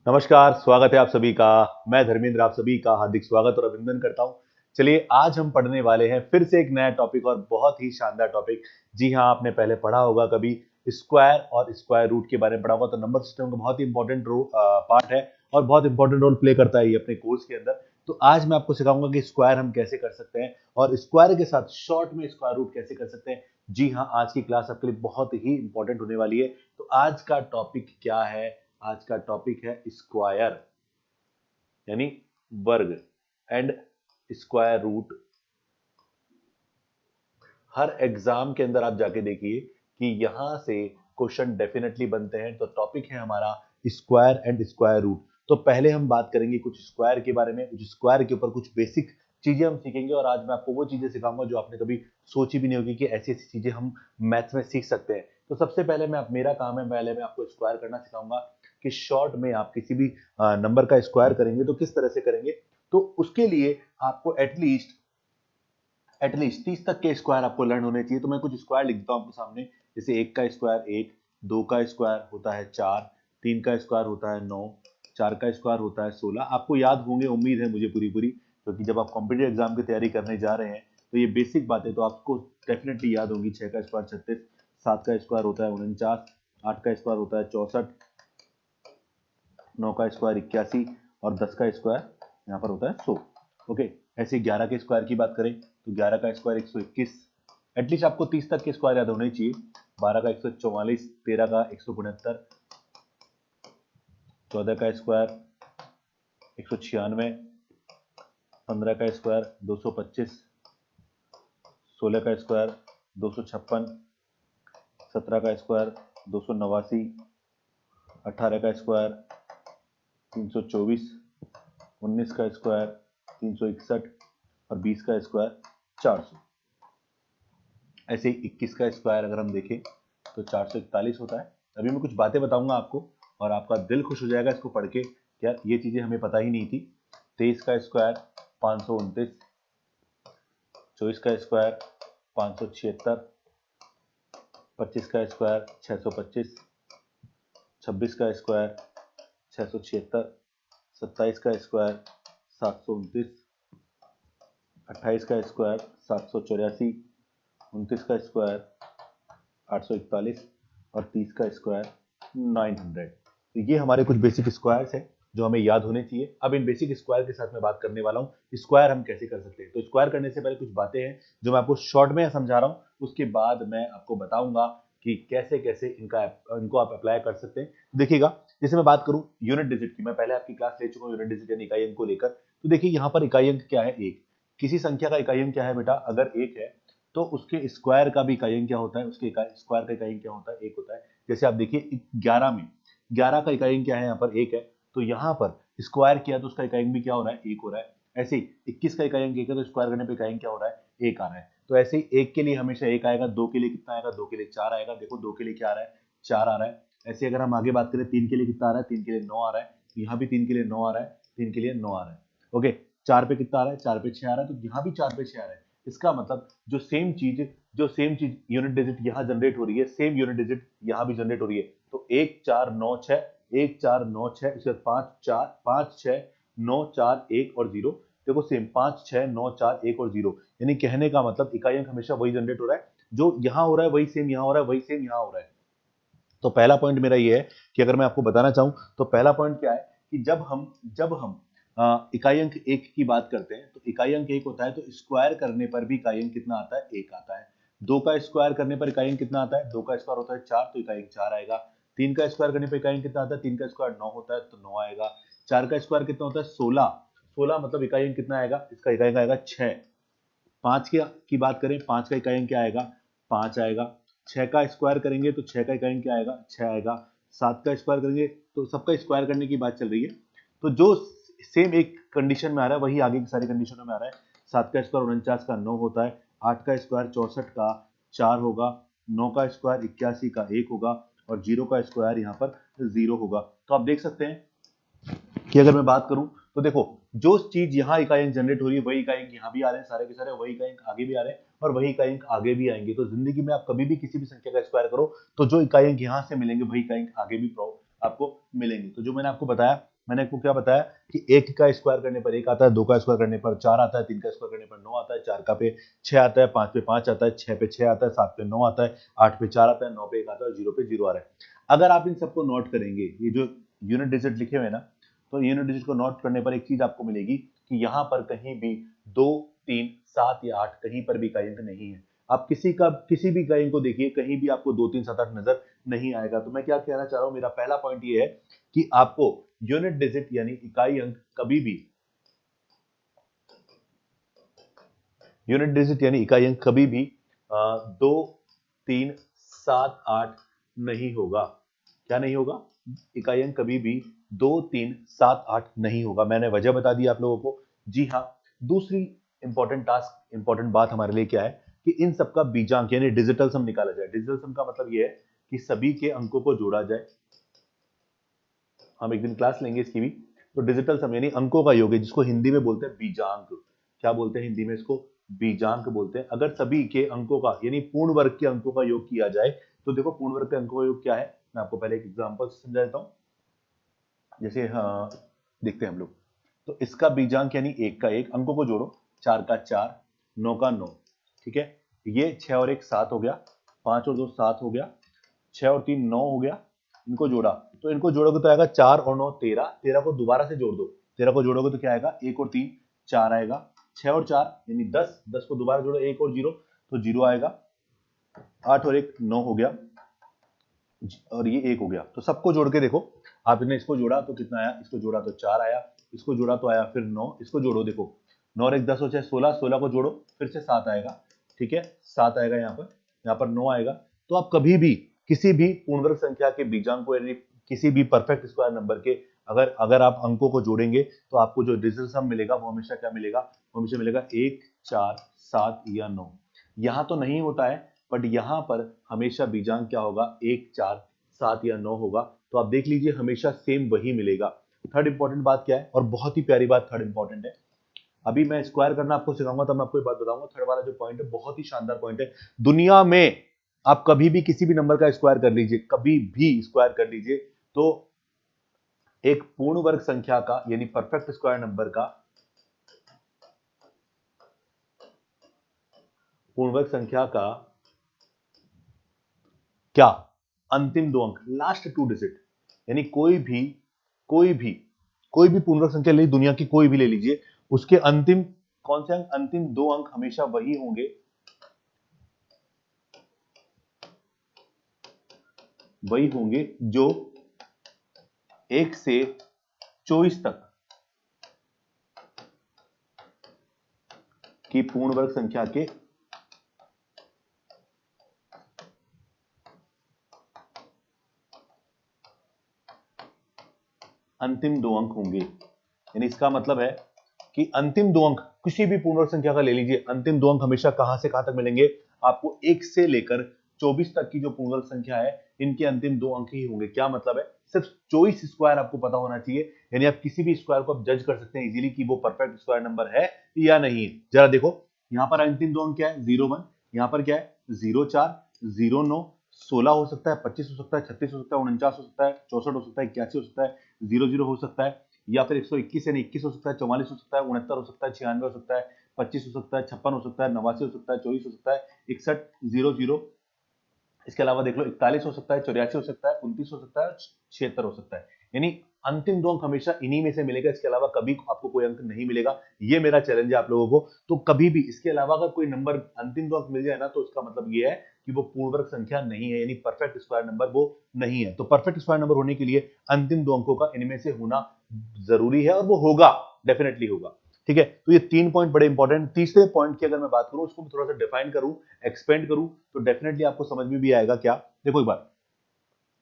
नमस्कार, स्वागत है आप सभी का। मैं धर्मेंद्र आप सभी का हार्दिक स्वागत और अभिनंदन करता हूं। चलिए आज हम पढ़ने वाले हैं फिर से एक नया टॉपिक और बहुत ही शानदार टॉपिक। जी हाँ, आपने पहले पढ़ा होगा कभी स्क्वायर और स्क्वायर रूट के बारे में पढ़ा होगा। तो नंबर सिस्टम का बहुत ही इंपॉर्टेंट पार्ट है और बहुत इंपॉर्टेंट रोल प्ले करता है ये अपने कोर्स के अंदर। तो आज मैं आपको सिखाऊंगा कि स्क्वायर हम कैसे कर सकते हैं और स्क्वायर के साथ शॉर्ट में स्क्वायर रूट कैसे कर सकते हैं। जी हाँ, आज की क्लास आपके लिए बहुत ही इंपॉर्टेंट होने वाली है। तो आज का टॉपिक क्या है? आज का टॉपिक है स्क्वायर यानी वर्ग एंड स्क्वायर रूट। हर एग्जाम के अंदर आप जाके देखिए कि यहां से क्वेश्चन डेफिनेटली बनते हैं। तो टॉपिक है हमारा स्क्वायर एंड स्क्वायर रूट। तो पहले हम बात करेंगे कुछ स्क्वायर के बारे में, कुछ स्क्वायर के ऊपर कुछ बेसिक चीजें हम सीखेंगे और आज मैं आपको वो चीजें सिखाऊंगा जो आपने कभी सोची भी नहीं होगी कि ऐसी ऐसी चीजें हम मैथ्स में सीख सकते हैं। तो सबसे पहले मेरा काम है, पहले मैं आपको स्क्वायर करना सिखाऊंगा कि शॉर्ट में आप किसी भी नंबर का स्क्वायर करेंगे तो किस तरह से करेंगे। तो उसके लिए आपको एटलीस्ट 30 तक के स्क्वायर आपको लर्न होने चाहिए। तो मैं कुछ स्क्वायर लिख देता हूं आपके सामने। जैसे एक का स्क्वायर एक, दो का स्क्वायर होता है चार, तीन का स्क्वायर होता है नौ, चार का स्क्वायर होता है 16। आपको याद होंगे, उम्मीद है मुझे पूरी पूरी, क्योंकि जब आप कॉम्पिटेटिव एग्जाम की तैयारी करने जा रहे हैं तो ये बेसिक बातें तो आपको डेफिनेटली याद होंगी। छह का स्क्वायर 36, सात का स्क्वायर होता है 49, आठ का स्क्वायर होता है 64, नौ का स्क्वायर 81 और 10 का स्क्वायर यहाँ पर होता है 100। ओके, ऐसे 11 के स्क्वायर की बात करें तो 11 का स्क्वायर 121। एटलीस्ट आपको 30 तक के स्क्वायर याद होने चाहिए। 12 का 144, 13 का 175, 14 का स्क्वायर 196, 15 का स्क्वायर 225, 16 का स्क्वायर 256, 17 का स्क्वायर 289, 18 का स्क्वायर 324, 19 का स्क्वायर 361 और 20 का स्क्वायर 400। ऐसे ही 21 का स्क्वायर अगर हम देखें तो 441 होता है। अभी मैं कुछ बातें बताऊंगा आपको और आपका दिल खुश हो जाएगा इसको पढ़ के, यार ये चीजें हमें पता ही नहीं थी। 23 का स्क्वायर 529, 24 का स्क्वायर 576, 25 का स्क्वायर 625, 26 का स्क्वायर 676, 27 का स्क्वायर 729, 28 का स्क्वायर 784, 29 का स्क्वायर 841 और 30 का स्क्वायर 900। तो ये हमारे कुछ बेसिक स्क्वायर्स हैं जो हमें याद होने चाहिए। अब इन बेसिक स्क्वायर के साथ मैं बात करने वाला हूँ स्क्वायर हम कैसे कर सकते हैं। तो स्क्वायर करने से पहले कुछ बातें हैं जो मैं आपको शॉर्ट में समझा रहा हूँ, उसके बाद मैं आपको बताऊंगा कि कैसे कैसे इनको आप अप्लाई कर सकते हैं। देखिएगा, जैसे मैं बात करूं यूनिट डिजिट की, मैं पहले आपकी क्लास ले चुका हूं यूनिट डिजिट यानी इकाई अंक को लेकर। तो देखिए यहाँ पर इकाई अंक क्या है? एक। किसी संख्या का इकाई अंक क्या है बेटा? अगर एक है तो उसके स्क्वायर का भी इकाई अंक क्या होता है? उसके स्क्वायर का इकाई अंक क्या होता है? एक होता है। जैसे आप देखिए 11 में 11 का इकाई अंक क्या है? यहाँ पर एक है। तो यहाँ पर स्क्वायर किया तो उसका इकाई अंक भी क्या हो रहा है? एक हो रहा है। ऐसे ही 21 का इकाई अंक एक है तो स्क्वायर करने पे इकाई अंक क्या हो रहा है? एक आ रहा है। तो ऐसे ही एक के लिए हमेशा एक आएगा, दो के लिए कितना आएगा? दो के लिए चार आएगा। देखो दो के लिए क्या आ रहा है? चार आ रहा है। ऐसे अगर हम आगे बात करें तीन के लिए कितना आ रहा है? तीन के लिए नौ आ रहा है। तो यहाँ भी तीन के लिए नौ आ रहा है, तीन के लिए नौ आ रहा है। ओके, चार पे कितना आ रहा है? चार पे छह आ रहा है। तो यहाँ भी चार पे छह आ रहा है। इसका मतलब जो सेम चीज यूनिट डिजिट यहाँ जनरेट हो रही है, सेम यूनिट डिजिट यहाँ भी जनरेट हो रही है। तो एक चार नौ छह, एक चार नौ छह, इसके बाद पांच चार, पांच छह नौ चार एक और जीरो। देखो सेम पांच छह नौ चार एक और जीरो, यानी कहने का मतलब इकाई अंक हमेशा वही जनरेट हो रहा है जो यहाँ हो रहा है, वही सेम यहाँ हो रहा है, वही सेम यहाँ हो रहा है। तो पहला पॉइंट मेरा ये है कि अगर मैं आपको बताना चाहूं तो पहला पॉइंट क्या है कि जब हम इकाई अंक एक की बात करते हैं तो इकाई अंक एक होता है तो स्क्वायर करने पर भी इकाई अंक कितना आता है? एक आता है। दो का स्क्वायर करने पर इकाई अंक कितना आता है? दो का स्क्वायर होता है चार, तो इकाई अंक चार आएगा। तीन का स्क्वायर करने पर इकाई अंक कितना आता है? तीन का स्क्वायर नौ होता है तो नौ आएगा। चार का स्क्वायर कितना होता है? 16। 16 मतलब इकाई अंक कितना आएगा? इसका इकाई अंक आएगा छह। पांच की बात करें, पांच का इकाई अंक क्या आएगा? पांच आएगा। छह का स्क्वायर करेंगे तो छह का इकाई अंक क्या आएगा? छह आएगा। सात का स्क्वायर करेंगे तो सबका स्क्वायर करने की बात चल रही है। तो जो सेम एक कंडीशन में आ रहा है वही आगे की सारी कंडीशनों में आ रहा है। सात का स्क्वायर 49 का नौ होता है। आठ का स्क्वायर 64 का चार होगा। नौ का स्क्वायर 81 का एक होगा और जीरो का स्क्वायर यहाँ पर जीरो होगा। तो आप देख सकते हैं कि अगर मैं बात करूं तो देखो जो चीज यहाँ इकाई अंक जनरेट हो रही है वही इकाई अंक यहाँ भी आ रहे हैं, सारे के सारे वही इकाई अंक आगे भी आ रहे हैं और वही इकाई अंक आगे भी आएंगे। तो जिंदगी में आप कभी भी किसी भी संख्या का स्क्वायर करो तो जो इकाई अंक यहाँ से मिलेंगे वही इकाई अंक आगे भी आपको मिलेंगे। तो जो मैंने आपको बताया मैंने आपको क्या बताया कि 1 का स्क्वायर करने पर 1 आता है, 2 का स्क्वायर करने पर 4 आता है, 3 का स्क्वायर करने पर 9 आता है, 4 का पे 6 आता है, 5 पे 5 आता है, 6 पे 6 आता है, 7 पे 9 आता है, 8 पे 4 आता है, 9 पे 1 आता है और 0 पे 0 आ रहा है। अगर आप इन सबको नोट करेंगे, ये जो यूनिट डिजिट लिखे हुए हैं ना, तो यूनिट डिजिट को नोट करने पर एक चीज आपको मिलेगी कि यहाँ पर कहीं भी 2, 3, 7 या 8 कहीं पर भी इकाई अंक नहीं है। आप किसी भी इकाई अंक को देखिए, कहीं भी आपको 2, 3, 7, 8 नजर नहीं आएगा। तो मैं क्या कहना चाह रहा हूं, मेरा पहला पॉइंट ये है कि आपको यूनिट डिजिट यानी इकाई अंक कभी भी, यूनिट डिजिट यानी इकाई अंक कभी भी 2, 3, 7, 8 नहीं होगा। क्या नहीं होगा? इकाई अंक कभी भी 2, 3, 7, 8 नहीं होगा। मैंने वजह बता दी आप लोगों को। जी हाँ, दूसरी इंपॉर्टेंट बात हमारे लिए क्या है कि इन सबका बीजांक यानी डिजिटल सम निकाला जाए। डिजिटल सम का मतलब यह है कि सभी के अंकों को जोड़ा जाए। हम एक दिन क्लास लेंगे इसकी भी। तो डिजिटल सम यानी अंकों का योग है, जिसको हिंदी में बोलते हैं बीजांक। क्या बोलते हैं हिंदी में इसको? बीजांक बोलते हैं। अगर सभी के अंकों का यानी पूर्ण वर्ग के अंकों का योग किया जाए, तो देखो पूर्ण वर्ग के अंकों का योग क्या है, मैं आपको पहले एक एग्जांपल से समझा देता हूं। जैसे देखते हैं हम लोग। तो इसका बीजांक यानी 1 का 1, अंकों को जोड़ो, 4 का 4, 9 का 9, ठीक है। ये 6 और 1 7 हो गया, 5 और 2 7 हो गया, 6 और 3 9 हो गया। इनको जोड़ा, तो इनको जोड़ोगे तो आएगा 4 और 9 13, 13 को दोबारा से जोड़ दो, 13 को जोड़ोगे तो क्या आएगा, 1 और 3 4 आएगा, 6 और 4 यानी 10, 10 को दोबारा जोड़ो 1 और 0 तो 0 आएगा, 8 और 1 9 हो गया और ये 1 हो गया। तो सबको जोड़ के देखो, आपने इसको जोड़ा तो कितना आया, इसको जोड़ा तो 4 आया, इसको जोड़ा तो आया फिर 9, इसको जोड़ो देखो 9 और 1 10 हो जाए 16, 16 को जोड़ो फिर से 7 आएगा, ठीक है 7 आएगा, यहाँ पर 9 आएगा। तो आप कभी भी किसी भी पूर्ण वर्ग संख्या के बीजांक को यानी किसी भी परफेक्ट स्क्वायर नंबर के अगर आप अंकों को जोड़ेंगे तो आपको जो डिजिटल सम मिलेगा वो हमेशा क्या मिलेगा, वो हमेशा मिलेगा 1, 4, 7 या 9। यहाँ तो नहीं होता है, बट यहाँ पर हमेशा बीजांक क्या होगा, 1, 4, 7 या 9 होगा। तो आप देख लीजिए हमेशा सेम वही मिलेगा। थर्ड इंपॉर्टेंट बात क्या है, और बहुत ही प्यारी बात थर्ड इंपॉर्टेंट है, अभी मैं स्क्वायर करना आपको सिखाऊंगा तब मैं आपको एक बात बताऊंगा। थर्ड वाला जो पॉइंट है बहुत ही शानदार पॉइंट है। दुनिया में आप कभी भी किसी भी नंबर का स्क्वायर कर लीजिए, कभी भी स्क्वायर कर लीजिए, तो एक पूर्ण वर्ग संख्या का यानी परफेक्ट स्क्वायर नंबर का, पूर्ण वर्ग संख्या का क्या, अंतिम 2 अंक, लास्ट 2 डिजिट, यानी कोई भी पूर्ण वर्ग संख्या ले, दुनिया की कोई भी ले लीजिए, उसके अंतिम कौन से अंक, अंतिम 2 अंक हमेशा वही होंगे, जो 1 से 24 तक की पूर्ण वर्ग संख्या के अंतिम 2 अंक होंगे। यानी इसका मतलब है कि अंतिम 2 अंक किसी भी पूर्ण वर्ग संख्या का ले लीजिए, अंतिम 2 अंक हमेशा कहां से कहां तक मिलेंगे, आपको 1 से लेकर 24 तक की जो पूर्ण वर्ग संख्या है, इनके अंतिम 2 अंक ही होंगे। क्या मतलब है, सिर्फ 24 स्क्वायर आपको पता होना चाहिए, यानी आप किसी भी स्क्वायर को आप जज कर सकते हैं इजीली कि वो परफेक्ट स्क्वायर नंबर है या नहीं है। जरा देखो यहाँ पर अंतिम 2 अंक क्या है, 01, यहाँ पर क्या है 04, 09, 16 हो सकता है, 25 हो सकता है, 36 हो सकता है, 49 हो सकता है, 64 हो सकता है, 81 हो सकता है, 00 हो सकता है, या फिर 121 यानी 21 हो सकता है, 44 हो सकता है, 69 हो सकता है, 96 हो सकता है, 25 हो सकता है, 56 हो सकता है, 89 हो सकता है, 24 हो सकता है, 61, 00। इसके अलावा देख लो 41 हो सकता है, 84 हो सकता है, 29 हो सकता है, 76 हो सकता है। यानी अंतिम 2 अंक हमेशा इन्हीं में से मिलेगा, इसके अलावा कभी आपको कोई अंक नहीं मिलेगा। ये मेरा चैलेंज है आप लोगों को। तो कभी भी इसके अलावा अगर कोई नंबर अंतिम 2 अंक मिल जाए ना, तो इसका मतलब ये है कि वो पूर्ण वर्ग संख्या नहीं है, यानी परफेक्ट स्क्वायर नंबर वो नहीं है। तो परफेक्ट स्क्वायर नंबर होने के लिए अंतिम 2 अंकों का इनमें से होना जरूरी है, और वो होगा, डेफिनेटली होगा। ठीक है, तो ये 3 पॉइंट बड़े इंपॉर्टेंट। तीसरे पॉइंट की अगर मैं बात करूं, उसको थोड़ा सा डिफाइन करूं, एक्सपेंड करूं, तो डेफिनेटली आपको समझ में भी आएगा। क्या, देखो एक बार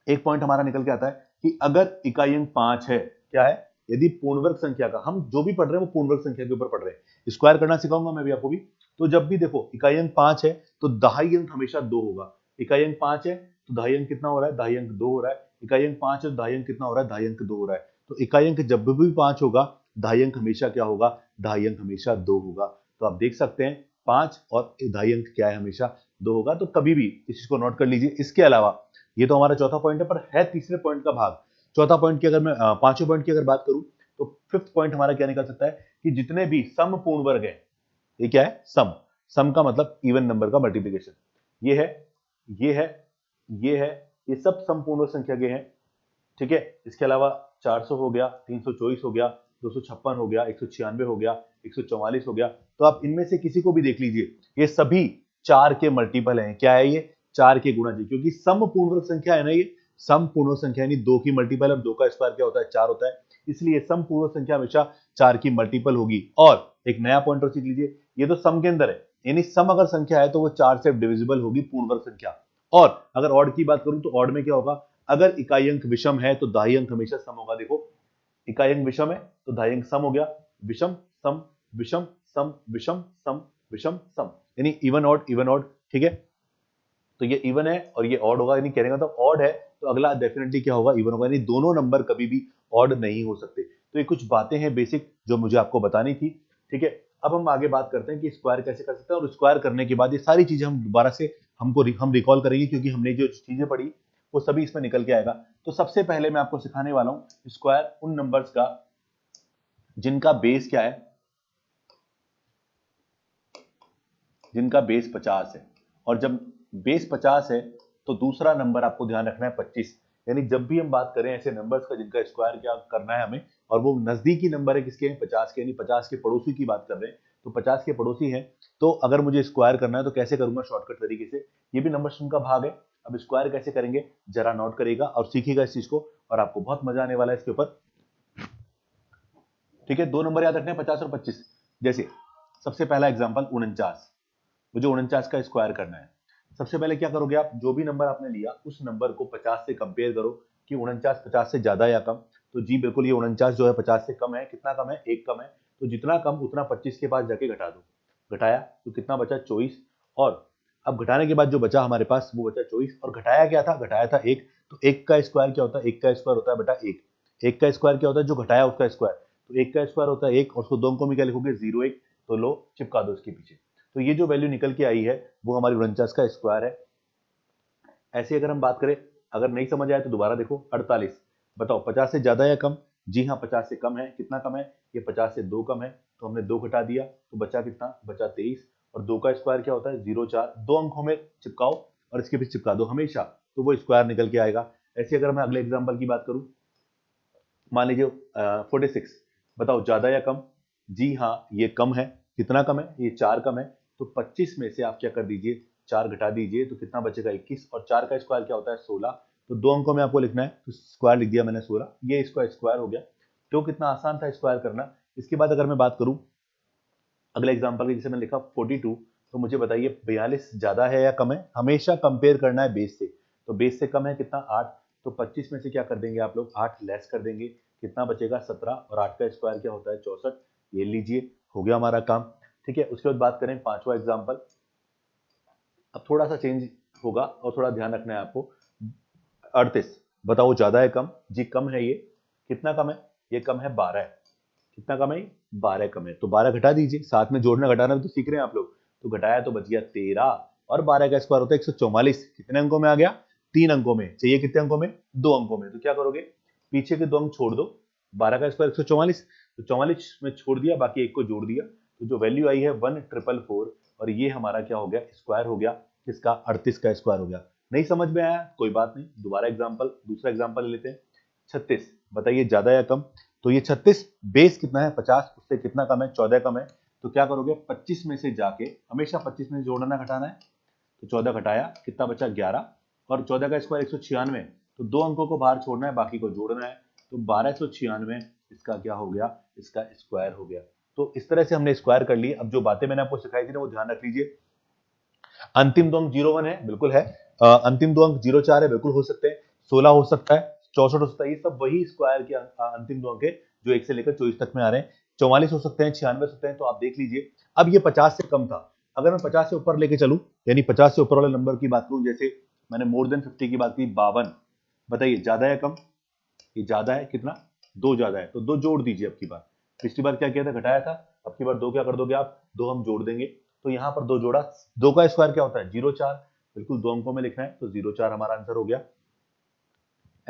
एक पॉइंट हमारा निकल के आता है कि अगर इकाई अंक 5 है, क्या है, यदि पूर्ण वर्ग संख्या का, हम जो भी पढ़ रहे हैं वो पूर्ण वर्ग संख्या के ऊपर पढ़ रहे हैं, स्क्वायर करना सिखाऊंगा मैं भी आपको भी। तो जब भी देखो इकाई अंक 5 है तो दहाई अंक हमेशा 2 होगा। इकाई अंक 5 है तो दहाई अंक कितना हो रहा है, दहाई अंक 2 हो रहा है। इकाई अंक 5 है तो दहाई अंक कितना हो रहा है, दहाई अंक 2 हो रहा है। तो इकाई अंक जब भी 5 होगा, दहाई अंक हमेशा क्या होगा, दहाई अंक हमेशा 2 होगा। तो आप देख सकते हैं 5 और दहाई अंक क्या है, हमेशा 2 होगा। तो कभी भी इस चीज को नोट कर लीजिए। इसके अलावा ये तो हमारा चौथा पॉइंट है, पर है तीसरे पॉइंट का भाग। चौथा पॉइंट की अगर मैं पांचवें पॉइंट की अगर बात करूं तो फिफ्थ पॉइंट हमारा क्या निकल सकता है कि जितने भी सम पूर्ण वर्ग हैं, ये क्या है, सम। सम का मतलब इवन नंबर का मल्टीप्लिकेशन। ये है, ये है, ये है, ये सब सम पूर्ण वर्ग संख्या के हैं। ठीक है, इसके अलावा 400 हो गया, 324 हो गया, 256 हो गया, 196 हो गया, 144 हो गया। तो आप इनमें से किसी को भी देख लीजिए, ये सभी 4 के मल्टीपल हैं। क्या है ये, 4 के गुणा जी, क्योंकि सम पूर्ण वर्ग संख्या है ना, ये सम पूर्ण वर्ग संख्या यानी 2 की मल्टीपल, और 2 का स्क्वायर क्या होता है, 4 होता है, इसलिए सम पूर्ण वर्ग संख्या हमेशा 4 की मल्टीपल होगी। और एक नया पॉइंट और सीख लीजिए, ये तो सम के अंदर है, यानी सम अगर संख्या है तो वो 4 से डिविजिबल होगी पूर्ण वर्ग संख्या। और अगर ऑड की बात करूं तो ऑड में क्या होगा, अगर इकाई अंक विषम है तो दाई अंक हमेशा सम होगा। देखो, इकाई अंक विषम है तो दाई अंक सम हो गया, विषम सम, विषम सम, विषम सम, विषम सम, यानी इवन ऑड, इवन ऑड। ठीक है, तो ये इवन है और ये ऑड होगा, यानी कहने का मतलब ऑड है तो अगला डेफिनेटली क्या होगा, इवन होगा, यानी दोनों नंबर कभी भी ऑड नहीं हो सकते। तो ये कुछ बातें हैं बेसिक जो मुझे आपको बतानी थी। ठीक है, अब हम आगे बात करते हैं कि स्क्वायर कैसे कर सकते हैं, और स्क्वायर करने के बाद ये सारी चीजें हम दोबारा से हम रिकॉल करेंगे, क्योंकि हमने जो चीजें पढ़ी वो सभी इसमें निकल के आएगा। तो सबसे पहले मैं आपको सिखाने वाला हूं स्क्वायर उन नंबर्स का जिनका बेस क्या है, जिनका बेस 50 है। और जब बेस 50 है तो दूसरा नंबर आपको ध्यान रखना है 25। यानी जब भी हम बात करें ऐसे नंबर्स का जिनका स्क्वायर क्या करना है हमें, और वो नजदीकी नंबर है किसके हैं, 50 के, यानी 50 के पड़ोसी की बात कर रहे हैं, तो 50 के पड़ोसी हैं, तो अगर मुझे स्क्वायर करना है तो कैसे करूंगा, शॉर्टकट तरीके से। ये भी नंबर सिस्टम का भाग है। अब स्क्वायर कैसे करेंगे जरा नोट करेगा और सीखिएगा इस चीज को, और आपको बहुत मजा आने वाला है इसके ऊपर। ठीक है, दो नंबर याद रखने हैं, 50 और 25। जैसे सबसे पहला एग्जाम्पल 49, मुझे 49 का स्क्वायर करना है। सबसे पहले क्या करोगे आप, जो भी नंबर आपने लिया उस नंबर को 50 से कंपेयर करो कि 49 50 से ज्यादा या कम। तो जी बिल्कुल, ये 49 जो है 50 से कम है। कितना कम है, एक कम है, तो जितना कम उतना 25 के पास जाके घटा दो। घटाया तो कितना बचा, 24। और अब घटाने के बाद जो बचा हमारे पास वो बचा 24, और घटाया क्या था, घटाया था एक। तो एक का स्क्वायर क्या होता है, एक का स्क्वायर होता है बेटा एक। एक का स्क्वायर क्या होता है, जो घटाया उसका स्क्वायर। तो एक का स्क्वायर होता है एक, और उसको दो अंकों में क्या लिखोगे, 0 1। तो लो चिपका दो इसके पीछे। तो ये जो वैल्यू निकल के आई है वो हमारी 49 का स्क्वायर है। ऐसे अगर हम बात करें, अगर नहीं समझ आया तो दोबारा देखो, 48 बताओ 50 से ज्यादा या कम। जी हाँ, 50 से कम है। कितना कम है, ये 50 से 2 कम है, तो हमने 2 घटा दिया तो बचा कितना, बचा 23। और 2 का स्क्वायर क्या होता है, 0 4। दो अंकों में चिपकाओ और इसके पीछे चिपका दो हमेशा, तो वो स्क्वायर निकल के आएगा। ऐसे अगर मैं अगले एग्जाम्पल की बात करूं, मान लीजिए 46, बताओ ज्यादा या कम। जी हाँ, ये कम है। कितना कम है, ये 4 कम है। तो 25 में से आप क्या कर दीजिए, 4 घटा दीजिए तो कितना बचेगा, 21। और 4 का स्क्वायर क्या होता है, 16। तो दो अंकों में आपको लिखना है, तो स्क्वायर लिख दिया मैंने 16, ये इसका स्क्वायर हो गया। तो कितना आसान था स्क्वायर करना। इसके बाद अगर मैं बात करूं अगले एग्जाम्पल की, जैसे मैंने लिखा 42, तो मुझे बताइए 42 ज्यादा है या कम है, हमेशा कंपेयर करना है बेस से। तो बेस से कम है कितना, 8। तो 25 में से क्या कर देंगे आप लोग, 8 लेस कर देंगे, कितना बचेगा, 17। और 8 का स्क्वायर क्या होता है, 64। ये लीजिए, हो गया हमारा काम। ठीक है, उसके बाद बात करें पांचवा एग्जाम्पल। अब थोड़ा सा चेंज होगा और थोड़ा ध्यान रखना है आपको। 38 बताओ ज्यादा है कम, जी कम है ये। कितना कम है, ये कम है 12। कितना कम है, 12 कम है। तो 12 घटा दीजिए, साथ में जोड़ना घटाना भी तो सीख रहे हैं आप लोग। तो घटाया तो बच गया 13, और 12 का स्क्वायर होता है 144। कितने अंकों में आ गया, 3 अंकों में। चाहिए कितने अंकों में, 2 अंकों में। तो क्या करोगे, पीछे के 2 अंक छोड़ दो, 12 का स्क्वायर 144, तो 44 में छोड़ दिया, बाकी एक को जोड़ दिया, तो जो वैल्यू आई है 1444। और ये हमारा क्या हो गया, स्क्वायर हो गया किसका, 38 का स्क्वायर हो गया। नहीं समझ में आया कोई बात नहीं, दोबारा एग्जाम्पल, दूसरा एग्जाम्पल ले लेते हैं। 36 बताइए ज्यादा या कम। तो ये 36 बेस कितना है, 50, उससे कितना कम है, 14 कम है। तो क्या करोगे, 25 में से जाके, हमेशा 25 में जोड़ना घटाना है, तो 14 घटाया, कितना बचा, 11। और 14 का स्क्वायर 196, तो दो अंकों को बाहर छोड़ना है, बाकी को जोड़ना है। तो 1296 इसका क्या हो गया, इसका स्क्वायर हो गया। तो इस तरह से हमने स्क्वायर कर लिए। अब जो बातें मैंने आपको सिखाई थी ना वो ध्यान रख लीजिए। अंतिम दो अंक 01 है, बिल्कुल है। अंतिम दो अंक 04 है, बिल्कुल हो सकते हैं। 16 हो सकता है, 64 हो सकता है, ये सब वही स्क्वायर के अंतिम दो अंक है जो 1 से लेकर 24 तक में आ रहे हैं। 44 हो सकते हैं, 96 हो सकते हैं। तो आप देख लीजिए, अब ये 50 से कम था, अगर मैं 50 से ऊपर लेके चलूं, यानी 50 से ऊपर वाले नंबर की बात करूं, जैसे मैंने मोर देन 50 की बात की, 52, बताइए ज्यादा या कम। ये ज्यादा है, कितना, 2 ज्यादा है, तो 2 जोड़ दीजिए। अब की बार, पिछली बार क्या किया था, घटाया था। अब की बार 2 क्या कर दोगे आप, 2 हम जोड़ देंगे। तो यहाँ पर 2 जोड़ा, 2 का स्क्वायर क्या होता है, 04। बिल्कुल 2 अंकों में लिखना है, तो 04 हमारा आंसर हो गया।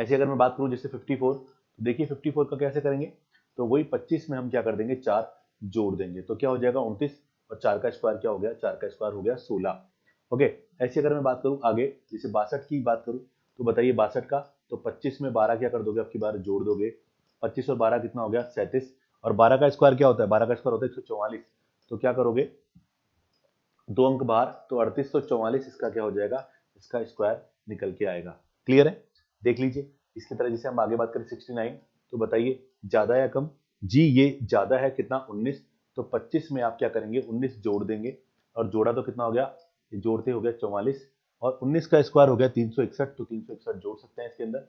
ऐसे अगर मैं बात करूं जैसे 54, तो देखिए 54 का कैसे करेंगे, तो वही 25 में हम क्या कर देंगे, 4 जोड़ देंगे, तो क्या हो जाएगा 29, और 4 का स्क्वायर क्या हो गया, 4 का स्क्वायर हो गया 16। ओके, ऐसे अगर मैं बात करूं आगे, जैसे 62 की बात करूं, तो बताइए 62 का, तो 25 में 12 क्या कर दोगे, आपकी बार जोड़ दोगे, 25 और 12 कितना हो गया 37, और 12 का स्क्वायर क्या होता है, 12 का स्क्वायर होता है 144, तो क्या करोगे, 2 अंक बाहर, तो 3844 इसका क्या हो जाएगा, इसका स्क्वायर निकल के आएगा। क्लियर है, देख लीजिए। इसकी तरह जैसे हम आगे बात करें 69, तो बताइए ज्यादा या कम, जी ये ज्यादा है, कितना 19, तो 25 में आप क्या करेंगे 19 जोड़ देंगे, और जोड़ा तो कितना हो गया, ये जोड़ते हो गया 44, और 19 का स्क्वायर हो गया 361, तो 361 जोड़ सकते हैं इसके अंदर।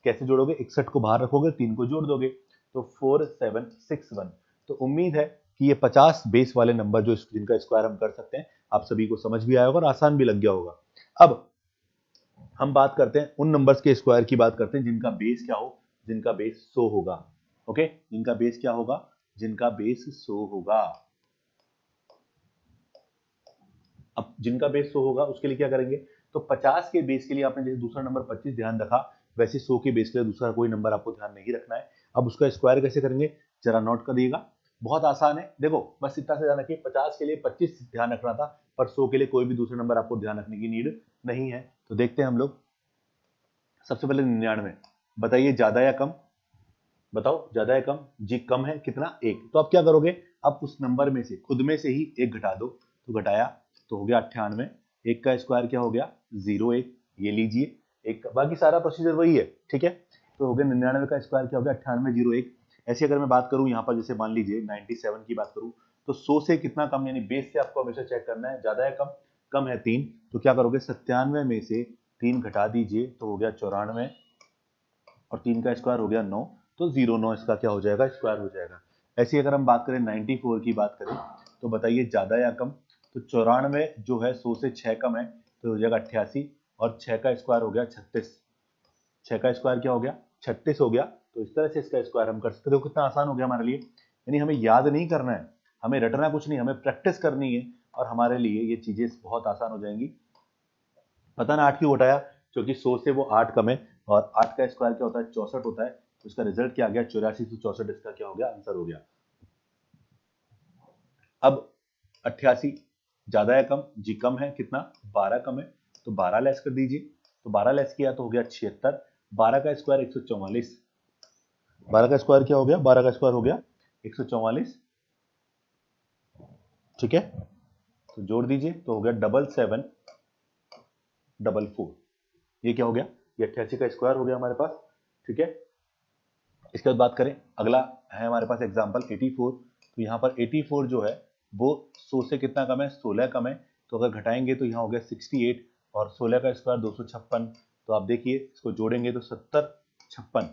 कैसे जोड़ोगे, 61 को बाहर रखोगे, 3 को जोड़ दोगे, तो 4761। तो उम्मीद है कि ये 50 बेस वाले नंबर जो जिनका स्क्वायर हम कर सकते हैं, आप सभी को समझ भी आया होगा और आसान भी लग गया होगा। अब हम बात करते हैं उन नंबर्स के स्क्वायर की बात करते हैं जिनका बेस क्या हो, जिनका बेस 100 होगा। ओके, जिनका बेस क्या होगा, जिनका बेस 100 होगा। अब जिनका बेस 100 होगा उसके लिए क्या करेंगे, तो 50 के बेस के लिए आपने जैसे दूसरा नंबर 25 ध्यान रखा, वैसे 100 के बेस के लिए दूसरा कोई नंबर आपको ध्यान नहीं रखना है। अब उसका स्क्वायर कैसे करेंगे, जरा नोट कर दिएगा, बहुत आसान है। देखो बस इतना से ध्यान रखिए, 50 के लिए 25 ध्यान रखना था, पर 100 के लिए कोई भी दूसरा नंबर आपको ध्यान रखने की नीड नहीं है। तो देखते हैं हम लोग, सबसे पहले 99, बताइए ज्यादा या कम, बताओ ज्यादा या कम, जी कम है, कितना 1, तो आप क्या करोगे, अब उस नंबर में से खुद में से ही 1 घटा दो, तो घटाया तो हो गया 98, 1 का स्क्वायर क्या हो गया 01, ये लीजिए, एक बाकी सारा प्रोसीजर वही है, ठीक है। तो हो गया 99 का स्क्वायर क्या हो गया 9801। ऐसे अगर मैं बात करूं यहाँ पर, जैसे मान लीजिए 97 की बात करूं, तो 100 से कितना कम, यानी बेस से आपको हमेशा चेक करना है, ज्यादा है कम, कम है 3, तो क्या करोगे 97 में से 3 घटा दीजिए, तो हो गया 94, और 3 का स्क्वायर हो गया 9, तो 09 इसका क्या हो जाएगा, स्क्वायर हो जाएगा। ऐसे ही अगर हम बात करें 94 की बात करें, तो बताइए ज्यादा या कम, तो 94 जो है 100 से 6 कम है, तो हो जाएगा 88, और 6 का स्क्वायर हो गया 36, 6 का स्क्वायर क्या हो गया 36 हो गया। तो इस तरह से इसका स्क्वायर हम कर सकते हो, कितना आसान हो गया हमारे लिए। यानी हमें याद नहीं करना है, हमें रटना कुछ नहीं, हमें प्रैक्टिस करनी है, और हमारे लिए ये चीजें बहुत आसान हो जाएंगी। पता ना 8 क्यों उठाया, क्योंकि 100 से वो 8 कम है, और 8 का स्क्वायर क्या होता है 64 होता है, तो इसका रिजल्ट क्या आ गया 84 से 64, इसका क्या हो गया आंसर हो गया। अब 88 ज्यादा है कम, जी कम है, कितना 12 कम है, तो 12 लेस कर दीजिए, तो 12 लेस किया तो हो गया 76, 12 का स्क्वायर 144, 12 का स्क्वायर क्या हो गया, 12 का स्क्वायर हो गया 144, ठीक है। तो जोड़ दीजिए तो हो गया 7744, ये क्या हो गया, ये 88 का स्क्वायर हो गया हमारे पास, ठीक है। इसके बाद बात करें, अगला है हमारे पास एग्जांपल 84, तो यहाँ पर 84 जो है वो 100 से कितना कम है, 16 कम है, तो अगर घटाएंगे तो यहाँ हो गया 68, और 16 का स्क्वायर 256, तो आप देखिए इसको जोड़ेंगे तो 7056,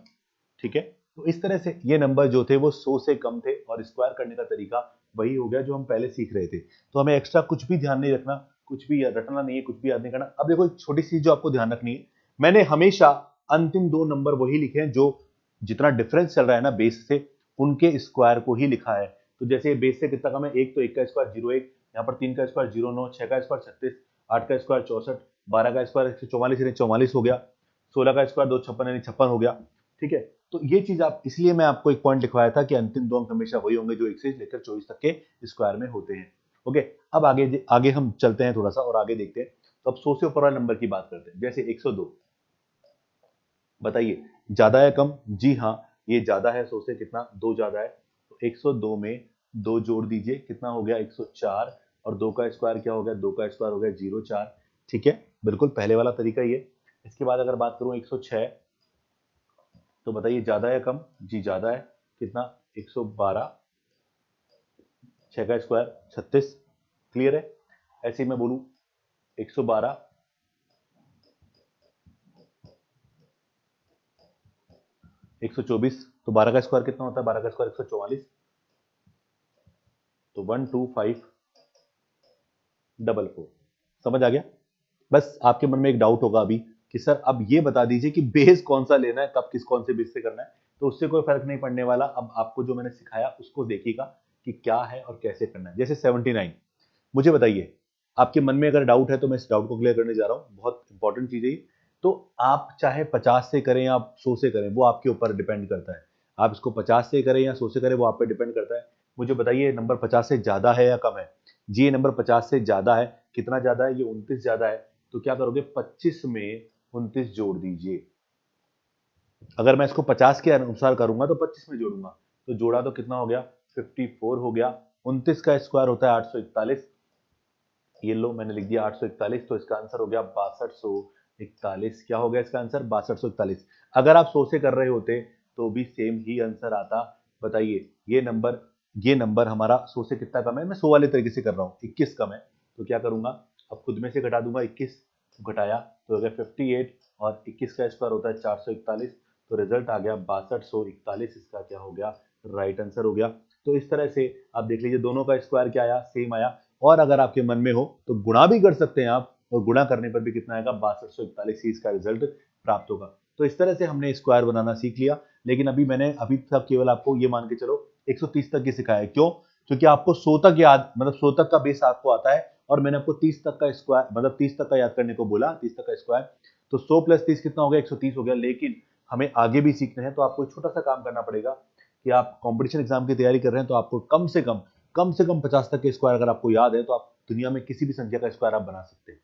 ठीक है। तो इस तरह से ये नंबर जो थे वो 100 से कम थे, और स्क्वायर करने का तरीका वही हो गया जो हम पहले सीख रहे थे। तो हमें एक्स्ट्रा कुछ भी ध्यान नहीं रखना, कुछ भी रटना नहीं है, कुछ भी याद नहीं करना। अब देखो एक छोटी सी जो आपको ध्यान रखनी है, मैंने हमेशा अंतिम 2 नंबर वही लिखे हैं जो जितना डिफरेंस चल रहा है ना बेस से, उनके स्क्वायर को ही लिखा है। तो जैसे बेस से कितना कम है 1, तो 1 का स्क्वायर 01, यहाँ पर 3 का स्क्वायर 09, 6 का स्क्वायर 36, 8 का स्क्वायर 64, 12 का स्क्वायर 144 यानी 44 हो गया, 16 का स्क्वायर 256 यानी 56 हो गया, ठीक है। तो ये चीज आप, इसलिए मैं आपको एक पॉइंट लिखवाया था कि अंतिम 2 अंक हमेशा वही होंगे जो 1 से लेकर 24 तक के स्क्वायर में होते हैं। ओके, अब आगे आगे हम चलते हैं थोड़ा सा और आगे देखते हैं। तो अब 100 से ऊपर वाले नंबर की बात करते हैं, जैसे 102, बताइए ज्यादा है कम, जी हाँ ये ज्यादा है 100 से, कितना 2 ज्यादा है, तो 102 में 2 जोड़ दीजिए, कितना हो गया 104, और 2 का स्क्वायर क्या हो गया, 2 का स्क्वायर हो गया 04, ठीक है, बिल्कुल पहले वाला तरीका ही है। इसके बाद अगर बात करूं 106, तो बताइए ज्यादा है कम, जी ज्यादा है, कितना 112, 6 का स्क्वायर 36, क्लियर है। ऐसे ही मैं बोलूं 112, 124, तो 12 का स्क्वायर कितना होता है, 12 का स्क्वायर 144, तो 12544, समझ आ गया। बस आपके मन में एक डाउट होगा अभी कि सर अब ये बता दीजिए कि बेस कौन सा लेना है, कब किस कौन से बेस से करना है। तो उससे कोई फर्क नहीं पड़ने वाला, अब आपको जो मैंने सिखाया उसको देखिएगा कि क्या है और कैसे करना है। जैसे 79, मुझे बताइए आपके मन में अगर डाउट है तो मैं इस डाउट को क्लियर करने जा रहा हूं, बहुत इंपॉर्टेंट चीज है ये। तो आप चाहे 50 से करें या 100 से करें, वो आपके ऊपर डिपेंड करता है। आप इसको 50 से करें या 100 से करें, वो आप पे डिपेंड करता है। मुझे बताइए नंबर 50 से ज्यादा है या कम है? जी ये नंबर 50 से ज्यादा है। कितना ज्यादा है? ये 29 ज्यादा है। तो क्या करोगे, 25 में 29 जोड़ दीजिए। अगर मैं इसको 50 के अनुसार करूंगा तो 25 में जोड़ूंगा, तो जोड़ा तो कितना हो गया, 54 हो गया। 29 का स्क्वायर होता है 841। ये लो मैंने लिख दिया 841, तो इसका आंसर हो गया 6241। क्या हो गया इसका आंसर? 6241। अगर आप 100 से कर रहे होते तो भी सेम ही आंसर आता। बताइए ये नंबर हमारा 100 से कितना कम है? मैं 100 वाले तरीके से कर रहा हूँ, 21 कम है। तो क्या करूंगा, अब खुद में से घटा दूंगा। 21 घटाया तो हो गया 58, और 21 का स्क्वायर होता है 441। तो रिजल्ट आ गया 6241। इसका क्या हो गया, राइट आंसर हो गया। तो इस तरह से आप देख लीजिए दोनों का स्क्वायर क्या आया, सेम आया। और अगर आपके मन में हो तो गुणा भी कर सकते हैं आप, और गुणा करने पर भी कितना आएगा, 6241 ही इसका रिजल्ट प्राप्त होगा। तो इस तरह से हमने स्क्वायर बनाना सीख लिया। लेकिन मैंने अभी तक केवल आपको ये मान के चलो 130 तक ही सिखाया है। क्यों? क्योंकि आपको 100 तक याद, मतलब 100 तक का बेस आपको आता है, और मैंने आपको 30 तक का स्क्वायर, मतलब 30 तक का याद करने को बोला, 30 तक का स्क्वायर। तो 100 प्लस 30 कितना हो गया, 130 हो गया। लेकिन हमें आगे भी सीखना है, तो आपको एक छोटा सा काम करना पड़ेगा कि आप कंपटीशन एग्जाम की तैयारी कर रहे हैं, तो आपको कम से कम 50 तक के स्क्वायर अगर आपको याद है, तो आप दुनिया में किसी भी संख्या का स्क्वायर आप बना सकते हैं।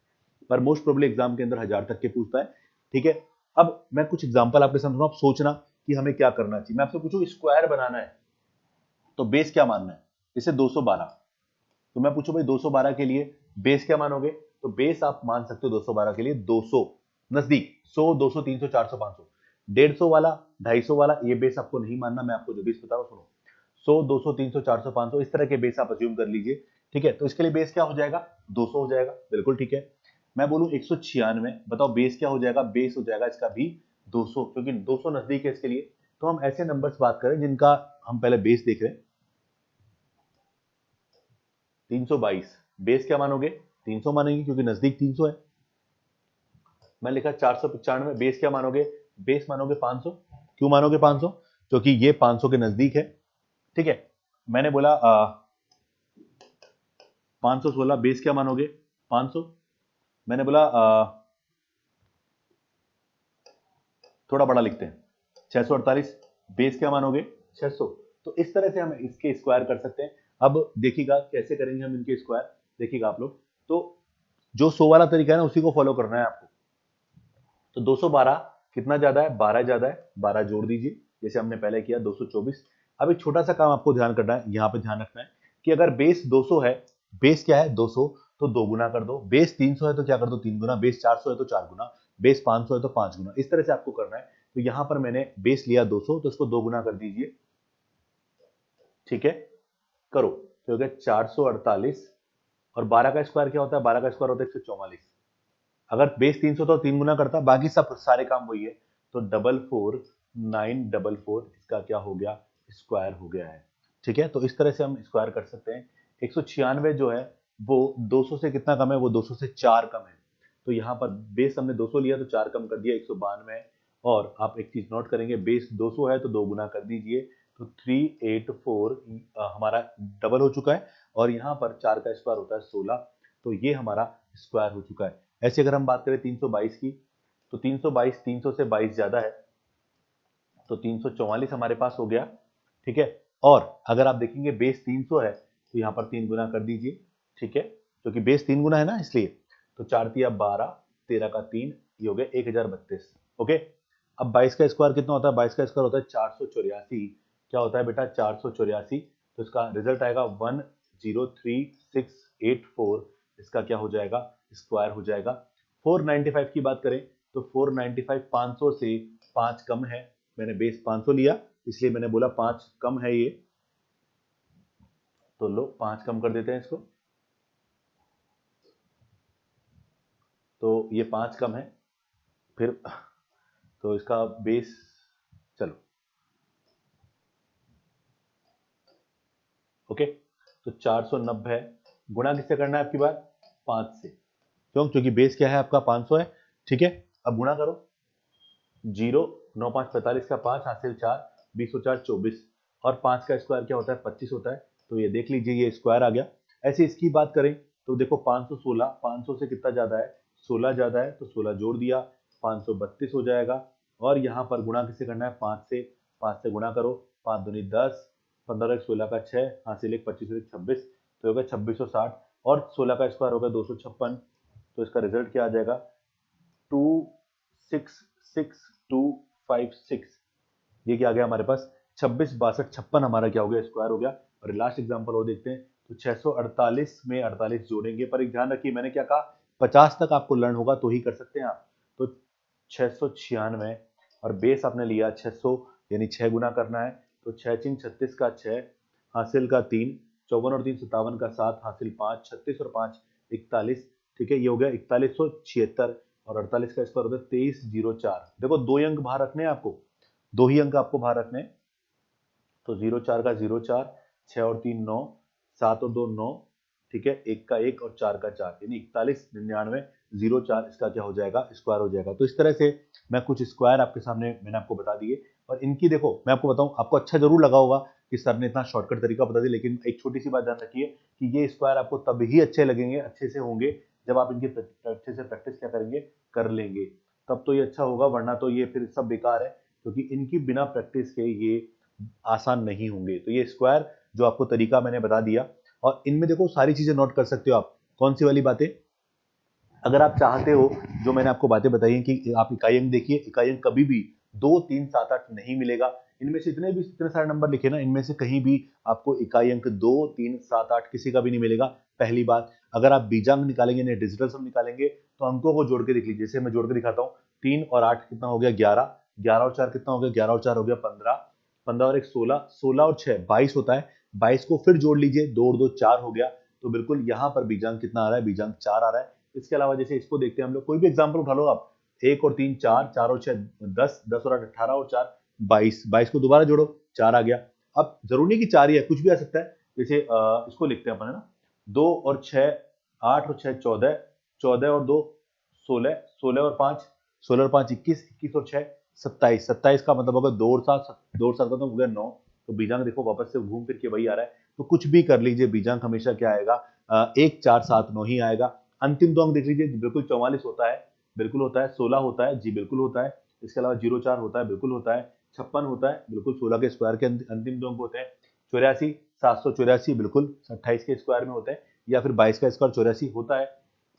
पर मोस्ट प्रोबेबली एग्जाम के अंदर 1000 तक के पूछता है। ठीक है, अब मैं कुछ एग्जांपल आपके सामने, आप सोचना कि हमें क्या करना चाहिए। मैं आपसे पूछूं स्क्वायर बनाना है तो बेस क्या मानना है? जैसे 212, तो मैं पूछूं भाई 212 के लिए बेस क्या मानोगे? तो बेस आप मान सकते हो 212 के लिए 200, नजदीक 100, 200, 300, 400, 500। 150 वाला, 250 वाला, ये बेस आपको नहीं मानना। मैं आपको जो बेस बता रहा हूं सुनो, 100, 200, 300, 400, 500, इस तरह के बेस आप अज्यूम कर लीजिए। ठीक है, तो इसके लिए बेस क्या हो जाएगा, 200 हो जाएगा। बिल्कुल ठीक है। मैं बोलूं 196, बताओ बेस क्या हो जाएगा? बेस हो जाएगा इसका भी 200, क्योंकि 200 नजदीक है इसके लिए। तो हम ऐसे नंबर्स बात करें जिनका हम पहले बेस देख रहे हैं। 322, बेस क्या मानोगे? 300 मानेंगे, क्योंकि नजदीक 300 है। मैं लिखा 495, बेस क्या मानोगे? बेस मानोगे 500। क्यों मानोगे 500? क्योंकि ये 500 के नजदीक है। ठीक है, मैंने बोला 516, बेस क्या मानोगे? 500। मैंने बोला थोड़ा बड़ा लिखते हैं, 648, बेस क्या मानोगे? 600। तो इस तरह से हम इसके स्क्वायर कर सकते हैं। अब देखिएगा कैसे करेंगे हम इनके स्क्वायर, देखिएगा आप लोग। तो जो 100 वाला तरीका है ना, उसी को फॉलो करना है आपको। तो 212 कितना ज्यादा है? 12 ज्यादा है। 12 जोड़ दीजिए, जैसे हमने पहले किया 224। अब एक छोटा सा काम आपको ध्यान करना है, यहाँ पे ध्यान रखना है कि अगर बेस 200 है, बेस क्या है 200, तो 2 गुना कर दो। बेस 300 है तो क्या कर दो, 3 गुना। बेस 400 है तो 4 गुना। बेस 500 है तो 5 गुना। इस तरह से आपको करना है। तो यहां पर मैंने बेस लिया 200, तो इसको 2 गुना कर दीजिए। ठीक है, करो तो हो गया 448। और 12 का स्क्वायर क्या होता है? 12 का स्क्वायर होता है 144। अगर बेस 300 तो 3 गुना करता, बाकी सब सारे काम वही है। तो 44944 इसका क्या हो गया, स्क्वायर हो गया है। ठीक है, तो इस तरह से हम स्क्वायर कर सकते हैं। 196 जो है वो 200 से कितना कम है? वो 200 से 4 कम है। तो यहाँ पर बेस हमने 200 लिया तो 4 कम कर दिया, 192 है। और आप एक चीज नोट करेंगे, बेस 200 है तो 2 गुना कर दीजिए, तो 384 हमारा डबल हो चुका है। और यहाँ पर 4 का स्क्वायर होता है 16, तो ये हमारा स्क्वायर हो चुका है। ऐसे अगर हम बात करें 322 की, तो 322 300 से 22 ज्यादा है, तो 344 हमारे पास हो गया। ठीक है, और अगर आप देखेंगे बेस 300 है तो यहाँ पर 3 गुना कर दीजिए। ठीक है, क्योंकि बेस 3 गुना है ना, इसलिए। तो 4 तिया 12, 13 का 3, ये हो गया 1032। ओके, अब 22 का स्क्वायर कितना होता है? 22 का स्क्वायर होता है 484। क्या होता है बेटा? 484। तो इसका रिजल्ट आएगा 103684। इसका क्या हो जाएगा, स्क्वायर हो जाएगा। 495 की बात करें तो 495 500 से 5 कम है। मैंने बेस 500 लिया, इसलिए मैंने बोला 5 कम है ये, तो लो 5 कम कर देते हैं इसको। तो ये 5 कम है, फिर तो इसका बेस, चलो ओके। तो 490 गुणा किससे करना है आपकी बात? 5 से। क्यों? क्योंकि बेस क्या है आपका? 500 है। ठीक है, अब गुणा करो। 0, 9 5 45 का 5 हासिल 4, 20 4 24। और 5 का स्क्वायर क्या होता है? 25 होता है। तो ये देख लीजिए, ये स्क्वायर आ गया। ऐसे इसकी बात करें तो देखो 516, 500 से कितना ज्यादा है? 16 ज्यादा है, तो 16 जोड़ दिया। 532 हो जाएगा। और यहाँ पर गुणा किसे करना है, 5 से गुणा करो, 5 दूनी 10, 15 एक 16 का 6, हासिल एक 25 एक 26, तो होगा 2660, और 16 का स्क्वायर होगा 256। तो इसका रिजल्ट क्या आ जाएगा, 266256। ये क्या आ गया हमारे पास, 26 62 56 हमारा क्या हो गया, स्क्वायर हो गया। और लास्ट एग्जांपल और देखते हैं। तो 648 में 48 जोड़ेंगे, पर एक ध्यान रखिए मैंने क्या कहा, 50 तक आपको लर्न होगा तो ही कर सकते हैं आप। तो 696 और बेस आपने लिया 600, यानी 6 गुना करना है। तो 6 चिंग 36 का 6, हासिल का 3, 54 और 3 57 का 7, हासिल 5, 36 और 5 41। ठीक है, ये हो गया 4176। और 48 का स्क्वायर होता है 2304। देखो 2 अंक बाहर रखने हैं आपको, 2 ही अंक आपको बाहर रखने हैं। तो 04 का 04, 6 और 3 9, 7 और 2 9, ठीक है, 1 का 1 और 4 का 4, यानी 4199 04 इसका क्या हो जाएगा, स्क्वायर हो जाएगा। तो इस तरह से मैं कुछ स्क्वायर आपके सामने मैंने आपको बता दिए। और इनकी देखो मैं आपको बताऊं, आपको अच्छा जरूर लगा होगा कि सर ने इतना शॉर्टकट तरीका बता दिया, लेकिन एक छोटी सी बात ध्यान रखिए कि ये स्क्वायर आपको तभी अच्छे लगेंगे, अच्छे से होंगे, जब आप इनकी अच्छे से प्रैक्टिस क्या करेंगे, कर लेंगे, तब तो ये अच्छा होगा, वरना तो ये फिर सब बेकार है, क्योंकि इनकी बिना प्रैक्टिस के ये आसान नहीं होंगे। तो ये स्क्वायर जो आपको तरीका मैंने बता दिया, और इनमें देखो सारी चीजें नोट कर सकते हो आप। कौन सी वाली बातें, अगर आप चाहते हो, जो मैंने आपको बातें बताई हैं कि आप इकाई अंक देखिए, इकाई अंक कभी भी 2 3 7 8 नहीं मिलेगा। इनमें से इतने सारे नंबर लिखे ना, इनमें से कहीं भी आपको इकाई अंक 2 3 7 8 किसी का भी नहीं मिलेगा। पहली बात, अगर आप बीजांक निकालेंगे, डिजिटल सम निकालेंगे, तो अंकों को जोड़ के देख लीजिए। जैसे मैं जोड़ के दिखाता हूँ, 3 और 8 कितना हो गया, 11, 11 और 4 कितना हो गया, 11 और 4 हो गया 15, 15 और 1 16, 16 और 6 22 होता है, 22 को फिर जोड़ लीजिए, 2 और 2 4 हो गया। तो बिल्कुल यहाँ पर बीजांक कितना आ रहा है, बीजांक 4 आ रहा है। इसके अलावा जैसे इसको देखते हैं हम लोग, कोई भी एग्जांपल उठा लो आप, 1 और 3 4, 4 और 6 10, 10 और 8 18 और 4 22, 22 को दोबारा जोड़ो, 4 आ गया। अब जरूरी नहीं कि 4 ही है, कुछ भी आ सकता है। जैसे इसको लिखते हैं अपन, है ना, 2 और 6 8 और 6 14, 14 और 2 16, 16 और 5 16 और 5 21, 21 और 6 27, 27 का मतलब होगा 2 और 7, 2 और 7 का तो हो गया 9। तो बीजांक देखो वापस से घूम फिर के वही आ रहा है। तो कुछ भी कर लीजिए, बीजांक हमेशा क्या आएगा, 1 4 7 9 ही आएगा। अंतिम दो अंक देख लीजिए, बिल्कुल 44 होता है, बिल्कुल होता है, 16 होता है, जी बिल्कुल होता है, इसके अलावा 04 होता है, बिल्कुल होता है, 56 होता है, बिल्कुल 16 के स्क्वायर के अंतिम दो अंक होते हैं, 84 784 बिल्कुल 28 के स्क्वायर में होता है, या फिर 22 का स्क्वायर 84 होता है,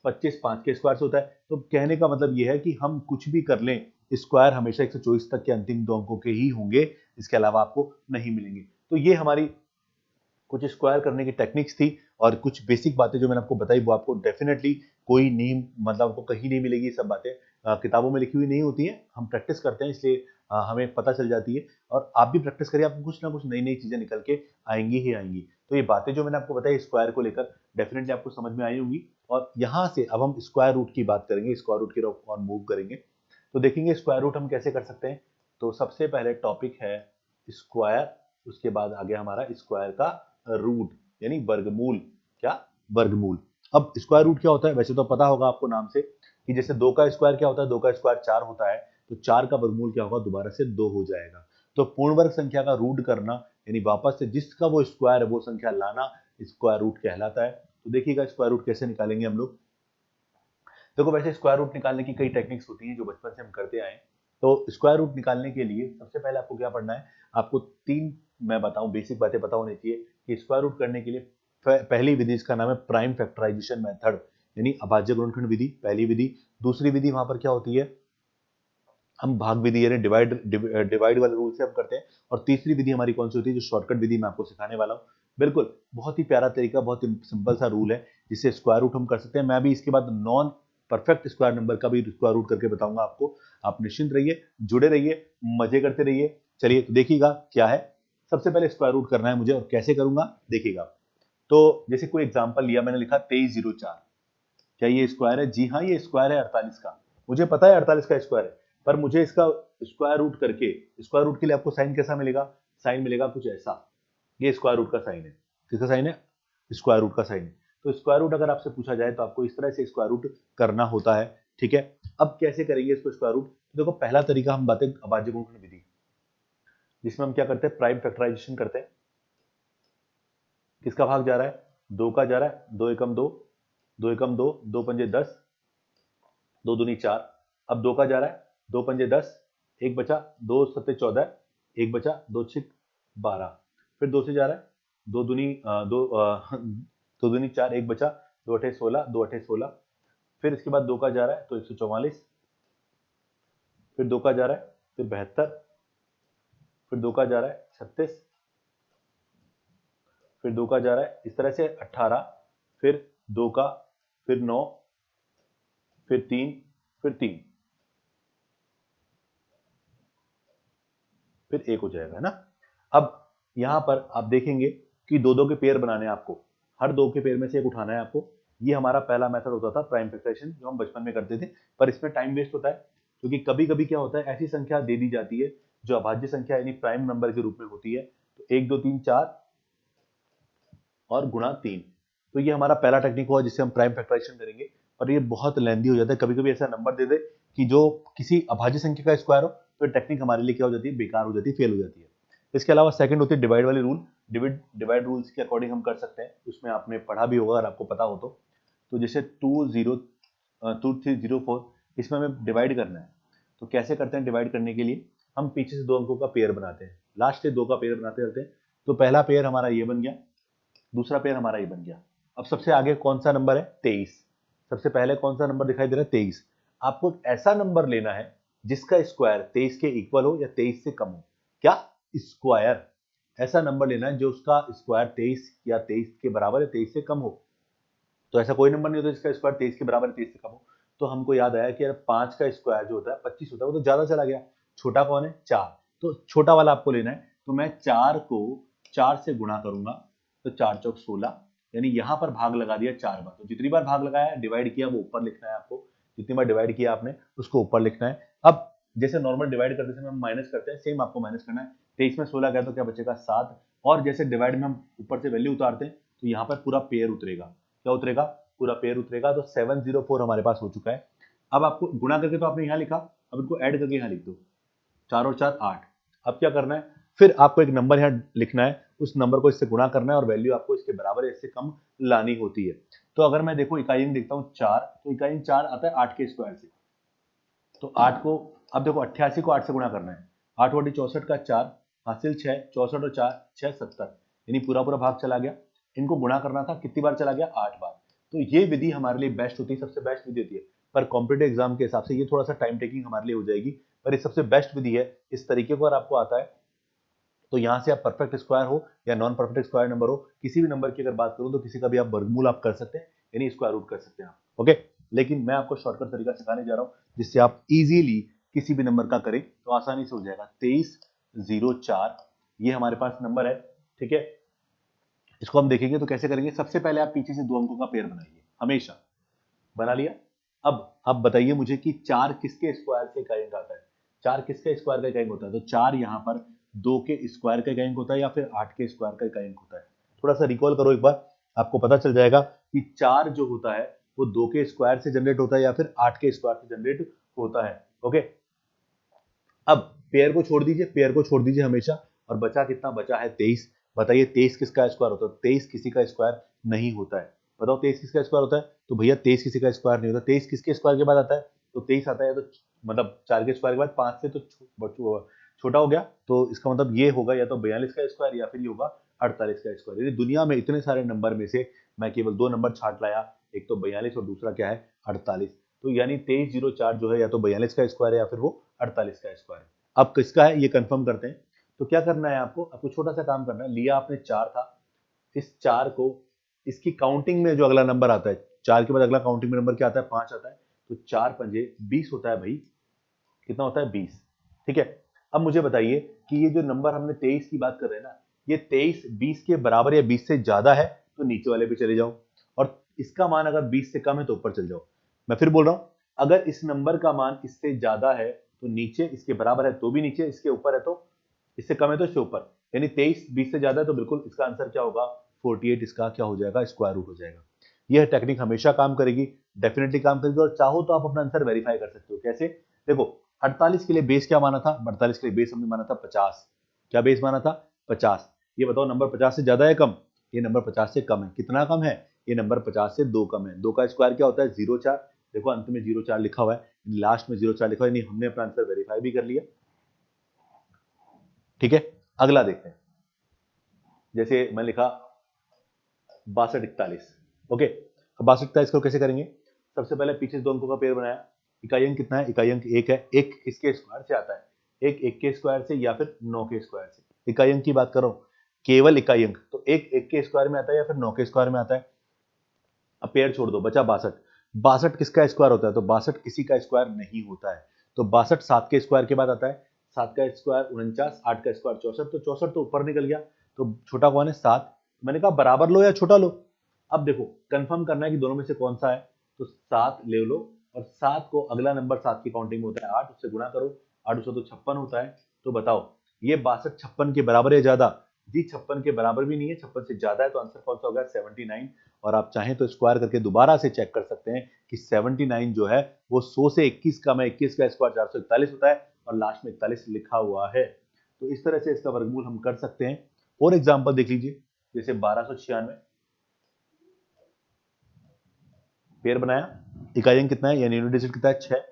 25 5 के स्क्वायर से होता है। तो कहने का मतलब यह है कि हम कुछ भी कर लें, स्क्वायर हमेशा 124 तक के अंतिम दो अंकों के ही होंगे, इसके अलावा आपको नहीं मिलेंगे। तो ये हमारी कुछ स्क्वायर करने की टेक्निक्स थी, और कुछ बेसिक बातें जो मैंने आपको बताई वो आपको डेफिनेटली कोई नहीं, मतलब आपको कहीं नहीं मिलेगी। सब बातें किताबों में लिखी हुई नहीं होती हैं, हम प्रैक्टिस करते हैं, इसलिए हमें पता चल जाती है। और आप भी प्रैक्टिस करिए, आपको कुछ ना कुछ नई नई चीजें निकल के आएंगी ही आएंगी। तो ये बातें जो मैंने आपको बताई स्क्वायर को लेकर, डेफिनेटली आपको समझ में आई होंगी। और यहाँ से अब हम स्क्वायर रूट की बात करेंगे, स्क्वायर रूट की ओर मूव करेंगे। तो देखेंगे स्क्वायर रूट हम कैसे कर सकते हैं। तो सबसे पहले टॉपिक है स्क्वायर, उसके बाद आ गया हमारा स्क्वायर का रूट, यानी वर्गमूल। क्या, वर्गमूल। अब स्क्वायर रूट क्या होता है, वैसे तो पता होगा आपको नाम से, कि जैसे 2 का स्क्वायर क्या होता है, 2 का स्क्वायर 4 होता है, तो 4 का वर्गमूल क्या होगा, दोबारा से 2 हो जाएगा। तो पूर्ण वर्ग संख्या का रूट करना, यानी वापस से जिसका वो स्क्वायर है वो संख्या लाना, स्क्वायर रूट कहलाता है। तो देखिएगा स्क्वायर रूट कैसे निकालेंगे हम लोग। देखो वैसे स्क्वायर रूट निकालने की कई टेक्निक्स होती हैं जो बचपन से हम करते आए हैं। तो स्क्वायर रूट निकालने के लिए सबसे पहले आपको क्या पढ़ना है, आपको 3 मैं बताऊं बेसिक बातें पता होनी चाहिए कि स्क्वायर रूट करने के लिए पहली विधि, इसका नाम है प्राइम फैक्टराइजेशन मेथड, यानी अभाज्य गुणनखंड विधि, पहली विधि। दूसरी विधि वहां पर क्या होती है, हम भाग विधि यानी डिवाइड वाले रूल से हम करते हैं। और तीसरी विधि हमारी कौन सी होती है, जो शॉर्टकट विधि मैं आपको सिखाने वाला हूँ। बिल्कुल बहुत ही प्यारा तरीका, बहुत ही सिंपल सा रूल है, जिससे स्क्वायर रूट हम कर सकते हैं। मैं भी इसके बाद नॉन परफेक्ट स्क्वायर नंबर का भी स्क्वायर रूट करके बताऊंगा आपको। आप निश्चिंत रहिए, जुड़े रहिए, मजे करते रहिए। चलिए तो देखिएगा क्या है। सबसे पहले स्क्वायर रूट करना है मुझे, और कैसे करूंगा देखिएगा। तो जैसे कोई एग्जाम्पल लिया मैंने, लिखा 2304, क्या ये स्क्वायर है? जी हाँ, ये स्क्वायर है 48 का। मुझे पता है 48 का स्क्वायर है, पर मुझे इसका स्क्वायर रूट करके, स्क्वायर रूट के लिए आपको साइन कैसा मिलेगा, साइन मिलेगा कुछ ऐसा। ये स्क्वायर रूट का साइन है। किसका साइन है? स्क्वायर रूट का साइन है। तो स्क्वायर रूट अगर आपसे पूछा जाए तो आपको इस तरह से स्क्वायर रूट करना होता है। ठीक है, अब कैसे करेंगे इसको स्क्वायर रूट। तो देखो पहला तरीका हम बातें अभाज्य गुणनखंड विधि, जिसमें हम क्या करते हैं, प्राइम फैक्टराइजेशन करते हैं। किसका भाग जा रहा है, 2 का जा रहा है, 2 एकम 2, 2 एकम 2, 2 पंजे 10, 2 दूनी 4, अब 2 का जा रहा है, 2 पंजे 10, एक बचा, 2 सत्ते 14, एक बचा, 2 छिक 12, फिर 2 से जा रहा है, 2 दूनी 2 दूनी 4, एक बचा, 2 अठे 16, 2 अठे 16, फिर इसके बाद 2 का जा रहा है तो 144, फिर 2 का जा रहा है फिर 72, फिर 2 का जा रहा है 36, फिर 2 का जा रहा है इस तरह से 18, फिर 2 का, फिर 9, फिर 3, फिर 3, फिर 1 हो जाएगा, है ना। अब यहां पर आप देखेंगे कि दो दो के पेयर बनाने हैं आपको, हर दो के पेयर में से एक उठाना है आपको। ये हमारा पहला मेथड होता था प्राइम फैक्टराइजेशन, जो हम बचपन में करते थे, पर इसमें टाइम वेस्ट होता है, क्योंकि कभी कभी क्या होता है, ऐसी संख्या दे दी जाती है जो अभाज्य संख्या यानी प्राइम नंबर के रूप में होती है, तो 1 2 3 4 और गुणा 3। तो ये हमारा पहला टेक्निक हुआ जिससे हम प्राइम फैक्टराइजेशन करेंगे, और ये बहुत लेंथी हो जाता है, कभी कभी ऐसा नंबर दे दे कि जो किसी अभाज्य संख्या का स्क्वायर हो, तो टेक्निक हमारे लिए क्या हो जाती है, बेकार हो जाती है, फेल हो जाती है। इसके अलावा सेकंड होती है डिवाइड वाली रूल। डिवाइड रूल्स के अकॉर्डिंग हम कर सकते हैं, उसमें आपने पढ़ा भी होगा अगर आपको पता हो तो जैसे 2304 इसमें हमें डिवाइड करना है, तो कैसे करते हैं डिवाइड करने के लिए, हम पीछे से दो अंकों का पेयर बनाते हैं, लास्ट से दो का पेयर बनाते रहते हैं। तो पहला पेयर हमारा ये बन गया, दूसरा पेयर हमारा ये बन गया। अब सबसे आगे कौन सा नंबर है, 23, सबसे पहले कौन सा नंबर दिखाई दे रहा है, 23। आपको एक ऐसा नंबर लेना है जिसका स्क्वायर 23 के इक्वल हो या 23 से कम हो। क्या, स्क्वायर, ऐसा नंबर लेना है जो उसका स्क्वायर 23 या 23 के बराबर या 23 से कम हो। तो ऐसा कोई नंबर नहीं होता जिसका स्क्वायर 23 के बराबर 23 से कम हो। तो हमको याद आया कि यार 5 का स्क्वायर जो होता है 25 होता है, वो तो ज्यादा चला गया, छोटा कौन है, 4, तो छोटा वाला आपको लेना है। तो मैं 4 को 4 से गुणा करूंगा, तो 4 चौक 16, यानी यहां पर भाग लगा दिया 4 बार। तो जितनी बार भाग लगाया, डिवाइड किया, वो ऊपर लिखना है आपको, जितनी बार डिवाइड किया आपने उसको ऊपर लिखना है। अब जैसे नॉर्मल डिवाइड करते समय हम माइनस करते हैं, सेम आपको माइनस करना है। 23 में 16 गया तो क्या बचेगा, 7, और जैसे डिवाइड में हम ऊपर से वैल्यू उतारते हैं तो यहाँ पर पूरा पेयर उतरेगा। क्या उतरेगा, पूरा पेयर उतरेगा। तो 704 हमारे पास हो चुका है। अब आपको गुणा करके तो आपने यहाँ लिखा, अब इनको ऐड करके यहाँ लिख दो, 4 और 4 8। अब क्या करना है, फिर आपको एक नंबर यहाँ लिखना है, उस नंबर को इससे गुणा करना है और वैल्यू आपको इसके बराबर या इससे कम लानी होती है। तो अगर मैं देखो इकाई में देखता हूँ 4, तो इकाई में 4 आता है 8 के स्क्वायर से, तो 8 को, अब देखो 88 को 8 से गुणा करना है, 8 वाटी 64 का 4 हासिल 6, 64 और 4 6 70, यानी पूरा पूरा भाग चला गया। इनको गुणा करना था, कितनी बार चला गया, 8 बार। तो ये विधि हमारे लिए बेस्ट होती है, सबसे बेस्ट विधि होती है, पर कॉम्पिटेटिव एग्जाम के हिसाब से ये थोड़ा सा टाइम टेकिंग हमारे लिए हो जाएगी, पर ये सबसे बेस्ट विधि है। इस तरीके को अगर आपको आता है तो यहाँ से आप परफेक्ट स्क्वायर हो या नॉन परफेक्ट स्क्वायर नंबर हो, किसी भी नंबर की अगर बात करूं तो किसी का भी आप वर्गमूल आप कर सकते हैं, यानी स्क्वायर रूट कर सकते हैं आप, ओके। लेकिन मैं आपको शॉर्टकट तरीका सिखाने जा रहा हूं जिससे आप इजीली किसी भी नंबर का करें तो आसानी से हो जाएगा। 2304 ये हमारे पास नंबर है, ठीक है। इसको हम देखेंगे तो कैसे करेंगे, सबसे पहले आप पीछे से दो अंकों का पेयर बनाइए, हमेशा बना लिया। अब आप बताइए मुझे कि 4 किसके स्क्वायर से इकाई अंक आता है, 4 किसके स्क्वायर का इकाई अंक होता है, तो 4 यहाँ पर 2 के स्क्वायर का इकाई अंक होता है या फिर 8 के स्क्वायर का इकाई अंक होता है। थोड़ा सा रिकॉल करो एक बार, आपको पता चल जाएगा कि 4 जो होता है वो 2 के स्क्वायर से जनरेट होता है या फिर 8 के स्क्वायर से जनरेट होता है, ओके। अब पेयर को छोड़ दीजिए, पेयर को छोड़ दीजिए हमेशा, और बचा कितना, बचा है 23। बताइए 23 किसका स्क्वायर होता है, 23 किसी का स्क्वायर नहीं होता है। बताओ 23 किसका स्क्वायर होता है, तो भैया 23 किसी का स्क्वायर नहीं होता। 23 किसके स्क्वायर के बाद आता है, तो 23 आता है, तो मतलब 4 के स्क्वायर के बाद 5 से तो छोटा हो गया, तो इसका मतलब ये होगा या तो 42 का स्क्वायर या फिर ये होगा 48 का स्क्वायर। यदि दुनिया में इतने सारे नंबर में से मैं केवल दो नंबर छांट लाया, एक तो 42 और दूसरा क्या है, 48, तो यानी 2304 जो है या तो 42 का स्क्वायर है या फिर वो 48 का स्क्वायर है। अब किसका है ये कंफर्म करते हैं। तो क्या करना है आपको, छोटा सा काम करना है, लिया आपने 4 था, इस 4 को इसकी काउंटिंग में जो अगला नंबर आता है, 4 के बाद अगला काउंटिंग में नंबर क्या आता है, 5 आता है, तो 4 पंजे 20 होता है भाई, कितना होता है, 20, ठीक है। अब मुझे बताइए कि ये जो नंबर हमने 23 की बात कर रहे हैं ना, ये 23 20 के बराबर या 20 से ज्यादा है तो नीचे वाले पे चले जाओ, और इसका मान अगर 20 से कम है तो ऊपर चले जाओ। मैं फिर बोल रहा हूं, अगर इस नंबर का मान इससे ज्यादा है तो नीचे, इसके बराबर है तो भी नीचे, इसके ऊपर है तो, इससे कम है तो इससे ऊपर, यानी 23 20 से ज्यादा है तो बिल्कुल इसका आंसर क्या होगा, 48 इसका क्या हो जाएगा, स्क्वायर रूट हो जाएगा। यह टेक्निक हमेशा काम करेगी, डेफिनेटली काम करेगी, और चाहो तो आप अपना आंसर वेरीफाई कर सकते हो। कैसे, देखो 48 के लिए बेस क्या माना था, 48 के लिए बेस हमने माना था 50। क्या बेस माना था, 50। ये बताओ नंबर 50 से ज्यादा है कम, ये नंबर 50 से कम है। कितना कम है, ये नंबर 50 से 2 कम है। 2 का स्क्वायर क्या होता है, 0 4, देखो अंत में 0,4 लिखा हुआ है, लास्ट में 0,4 लिखा हुआ है, यानी हमने अपना आंसर वेरीफाई भी कर लिया। ठीक है, अगला देखते हैं। जैसे मैं लिखा 6241, ओके। अब 6241 को कैसे करेंगे? सबसे पहले पीछे दो अंकों का पेयर बनाया। इकाई अंक कितना है? इकाई अंक 1 है। 1 किसके स्क्वायर से आता है? 1 के स्क्वायर से या फिर 9 के स्क्वायर से। इकाई अंक की बात कर रहा हूं, केवल इकाई अंक, तो 1 के स्क्वायर में आता है या फिर 9 के स्क्वायर में आता है। अब पेयर छोड़ दो, बचा 62। 62 किसका स्क्वायर होता है? तो 62 किसी का स्क्वायर नहीं होता है। तो 62 7 के स्क्वायर के बाद आता है। 7 का स्क्वायर 49, 8 का स्क्वायर 64, तो 64 तो ऊपर निकल गया। तो छोटा कौन है? 7। मैंने कहा बराबर लो या छोटा लो। अब देखो कंफर्म करना है कि दोनों में से कौन सा है, तो 7 ले लो, और 7 को अगला नंबर 7 की काउंटिंग में होता है 8, उससे गुणा करो। 8 तो 56 होता है। तो बताओ ये 62 56 के बराबर है ज्यादा? जी 56 के बराबर भी नहीं है, 56 से ज्यादा है। तो आंसर कौन सा होगा? 79। और आप चाहें तो स्क्वायर करके दोबारा से चेक कर सकते हैं कि 79 जो है वो 100 से 21 कम है। 21 का स्क्वायर 441 होता है और लास्ट में 41 लिखा हुआ है। तो इस तरह से इसका वर्गमूल हम कर सकते हैं। और एग्जांपल देख लीजिए, जैसे 1296 पेयर बनाया। इकाई अंक कितना है यानी यूनिट डिजिट कितना है? 6।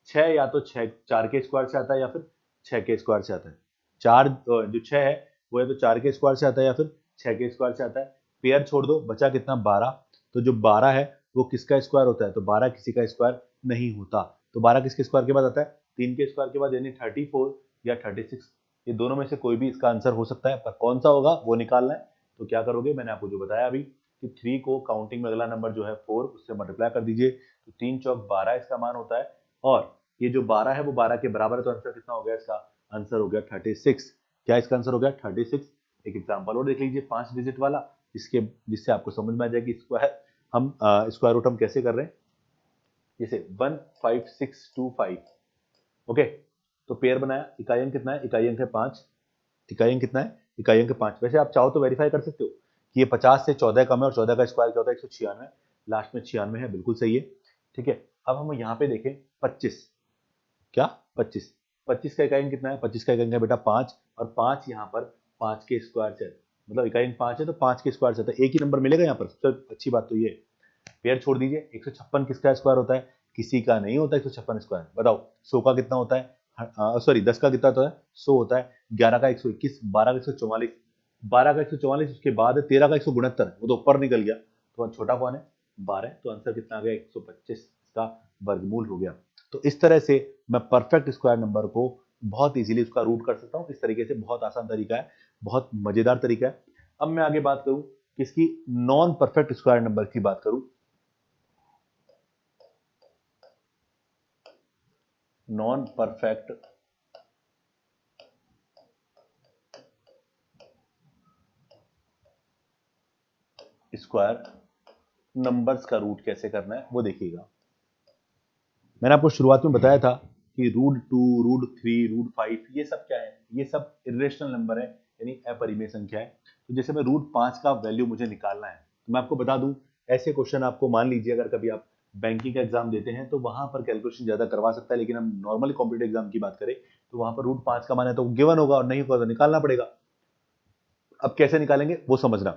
6 या तो 6 4 के स्क्वायर से आता है या फिर 6 के स्क्वायर से आता है। 4 जो 6 है वो या तो 4 के स्क्वायर से आता है या फिर 6 के स्क्वायर से आता है। पेयर छोड़ दो, बचा कितना? 12। तो जो 12 है वो किसका स्क्वायर होता है? तो 12 किसी का स्क्वायर नहीं होता। तो 12 किसके स्क्वायर के बाद आता है? 3 के स्क्वायर के बाद, यानी 34 या 36। ये दोनों में से कोई भी इसका आंसर हो सकता है, पर कौन सा होगा वो निकालना है। तो क्या करोगे? मैंने आपको जो बताया अभी कि 3 को काउंटिंग में अगला नंबर जो है 4 उससे मल्टीप्लाई कर दीजिए, तो 3 चौक 12 इसका मान होता है। और ये जो 12 है वो 12 के बराबर है, तो आंसर कितना हो गया? इसका आंसर हो गया 36। क्या इसका आंसर हो गया? 36। एक एग्जांपल और देख लीजिए 5 डिजिट वाला, जिससे आपको समझ में आ जाए कि स्क्वायर हम स्क्वायर रूट हम कैसे कर रहे हैं। जैसे 15625, ओके। तो पेयर बनाया। इकाई अंक कितना है? इकाई अंक है 5। इकाई अंक कितना है? इकाई अंक 5। वैसे आप चाहो तो वेरीफाई कर सकते हो कि ये 50 से 14 कम है, और 14 का स्क्वायर क्या होता है? 196। लास्ट में 96 है, बिल्कुल सही है। ठीक है, अब हम यहाँ पे देखें 25। क्या? 25। 25 का इकाई अंक कितना है? 25 का इकाई अंक है बेटा 5, और 5 यहाँ पर 5 के स्क्वायर से, मतलब इकाई अंक 5 है तो 5 के स्क्वायर से, तो एक ही नंबर मिलेगा यहाँ पर। सबसे अच्छी बात तो ये है। पेयर छोड़ दीजिए। 156 किसका स्क्वायर होता है? किसी का नहीं होता 156 स्क्वायर। बताओ 100 का कितना होता है? सॉरी 10 का कितना होता है? 100 होता है। 11 का 121, 12 का 144, 12 का 144, उसके बाद 13 का 169, वो तो ऊपर निकल गया। तो छोटा कौन है? 12। तो आंसर कितना आ गया? 125 का वर्गमूल हो गया। तो इस तरह से मैं परफेक्ट स्क्वायर नंबर को बहुत इजीली उसका रूट कर सकता हूँ। इस तरीके से बहुत आसान तरीका है, बहुत मजेदार तरीका है। अब मैं आगे बात करूं किसकी? नॉन परफेक्ट स्क्वायर नंबर की बात करूं। नॉन परफेक्ट स्क्वायर नंबर्स का रूट कैसे करना है वो देखिएगा। मैंने आपको शुरुआत में बताया था कि रूट 2, रूट 3, रूट 5 ये सब क्या है? ये सब इरेशनल नंबर है, यानी अपरिमेय संख्या है। तो जैसे मैं रूट 5 का वैल्यू मुझे निकालना है, तो मैं आपको बता दूं ऐसे क्वेश्चन आपको, मान लीजिए अगर कभी आप बैंकिंग का एग्जाम देते हैं तो वहां पर कैलकुलेशन ज्यादा करवा सकता है, लेकिन हम नॉर्मली कॉम्पिटेटिव एग्जाम की बात करें तो वहां पर रूट 5 का मान है तो गिवन होगा, और नहीं होगा तो निकालना पड़ेगा। अब कैसे निकालेंगे वो समझना।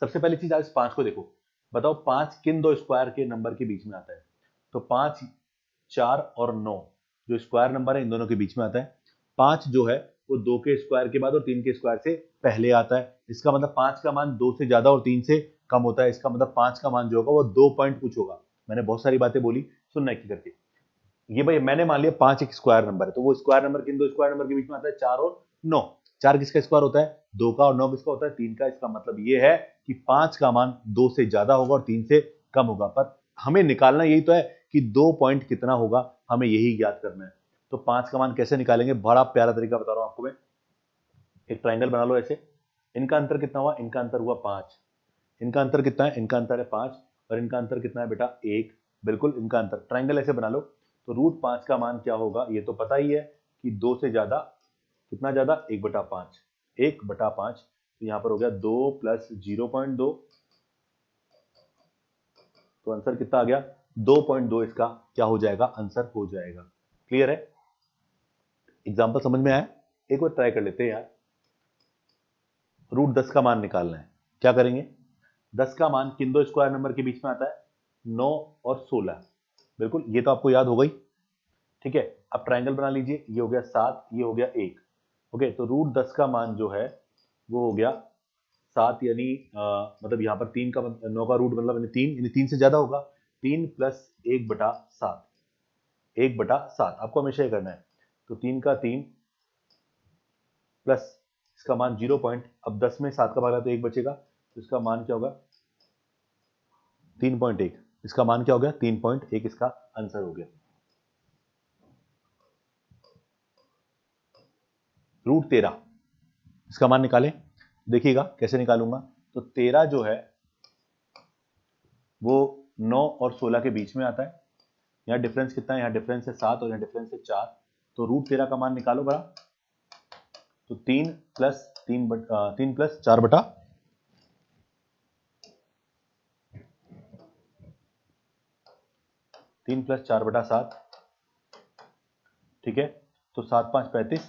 सबसे पहली चीज, आज 5 को देखो, बताओ 5 किन दो स्क्वायर के नंबर के बीच में आता है? तो 5, 4 और 9 जो स्क्वायर नंबर है इन दोनों के बीच में आता है। 5 जो है वो 2 के स्क्वायर के बाद और 3 के स्क्वायर से पहले आता है। इसका मतलब 5 का मान 2 से ज्यादा और 3 से कम होता है। इसका मतलब 5 का मान जो होगा वो 2 पॉइंट कुछ होगा। मैंने बहुत सारी बातें बोली, सुनना एक करके। ये भाई मैंने मान लिया 5 एक स्क्वायर नंबर है, तो वो स्क्वायर नंबर किन दो स्क्वायर नंबर के बीच में आता है? 4 और 9। 4 किसका स्क्वायर होता है? 2 का, और 9 किसका होता है? 3 का। इसका मतलब ये है कि 5 का मान 2 से ज्यादा होगा और 3 से कम होगा। पर हमें निकालना यही तो है कि 2 पॉइंट कितना होगा, हमें यही ज्ञात करना है। तो 5 का मान कैसे निकालेंगे? बड़ा प्यारा तरीका बता रहा हूं आपको मैं। एक ट्राइंगल बना लो ऐसे। इनका अंतर कितना हुआ? इनका अंतर हुआ 5। इनका अंतर कितना है? इनका अंतर है 5, और इनका अंतर कितना है बेटा? 1। बिल्कुल इनका अंतर। ट्राइंगल ऐसे बना लो। तो रूट 5 का मान क्या होगा ये तो पता ही है कि 2 से ज्यादा, कितना ज्यादा? 1/5। 1/5, तो यहां पर हो गया 2 प्लस 0.2, तो आंसर कितना आ गया? 2.2 इसका क्या हो जाएगा? आंसर हो जाएगा। क्लियर है? एग्जाम्पल समझ में आया? एक बार ट्राई कर लेते हैं यार। रूट 10 का मान निकालना है, क्या करेंगे? 10 का मान किन दो स्क्वायर नंबर के बीच में आता है? 9 और 16। बिल्कुल, ये तो आपको याद हो गई। ठीक है, अब ट्राइंगल बना लीजिए, ये हो गया 7, ये हो गया 1। ओके, तो रूट 10 का मान जो है वो हो गया 7, यानी मतलब यहाँ पर 3 का 9 का रूट मतलब यानी 3 से ज्यादा होगा। 3 प्लस 1/7, 1/7 आपको हमेशा ये करना है। तो 3 का 3 प्लस इसका मान 0 पॉइंट, अब 10 में 7 का भाग तो 1 बचेगा, तो इसका मान क्या होगा 3.1। इसका मान क्या हो गया 3.1, इसका आंसर हो गया। रूट 13, इसका मान निकालें। देखिएगा कैसे निकालूंगा। तो 13 जो है वो 9 और 16 के बीच में आता है। यहाँ डिफरेंस कितना है, यहाँ डिफरेंस है 7 और यहाँ डिफरेंस है 4। तो रूट 13 का मान निकालो बड़ा। तो 3 प्लस 4 बटा 7। ठीक है, तो 7 5 35,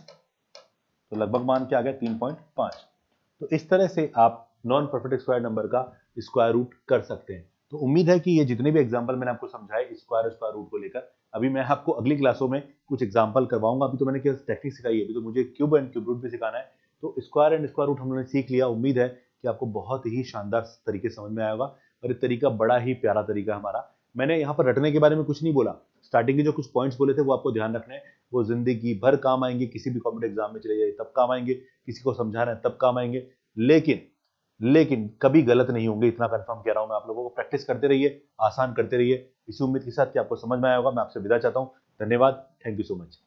तो लगभग मान क्या आ गया 3.5। तो इस तरह से आप नॉन परफेक्ट स्क्वायर नंबर का स्क्वायर रूट कर सकते हैं। तो उम्मीद है कि ये जितने भी एग्जांपल मैंने आपको समझाए स्क्वायर रूट को लेकर, अभी मैं आपको अगली क्लासों में कुछ एग्जांपल करवाऊंगा। अभी तो मैंने केवल टेक्निक सिखाई है, अभी तो मुझे क्यूब एंड क्यूब रूट भी सिखाना है। तो स्क्वायर एंड स्क्वायर रूट हम लोगों ने सीख लिया। उम्मीद है कि आपको बहुत ही शानदार तरीके समझ में आया होगा, और ये तरीका बड़ा ही प्यारा तरीका हमारा। मैंने यहाँ पर रटने के बारे में कुछ नहीं बोला, स्टार्टिंग के जो कुछ पॉइंट्स बोले थे वो आपको ध्यान रखने हैं। वो जिंदगी भर काम आएंगे, किसी भी कॉम्पिटेटिव एग्जाम में चले जाइए तब काम आएंगे, किसी को समझाना है तब काम आएंगे, लेकिन कभी गलत नहीं होंगे, इतना कंफर्म कह रहा हूं मैं आप लोगों को। प्रैक्टिस करते रहिए, आसान करते रहिए, इसी उम्मीद के साथ कि आपको समझ में आया होगा। मैं आपसे विदा चाहता हूं। धन्यवाद, थैंक यू सो मच।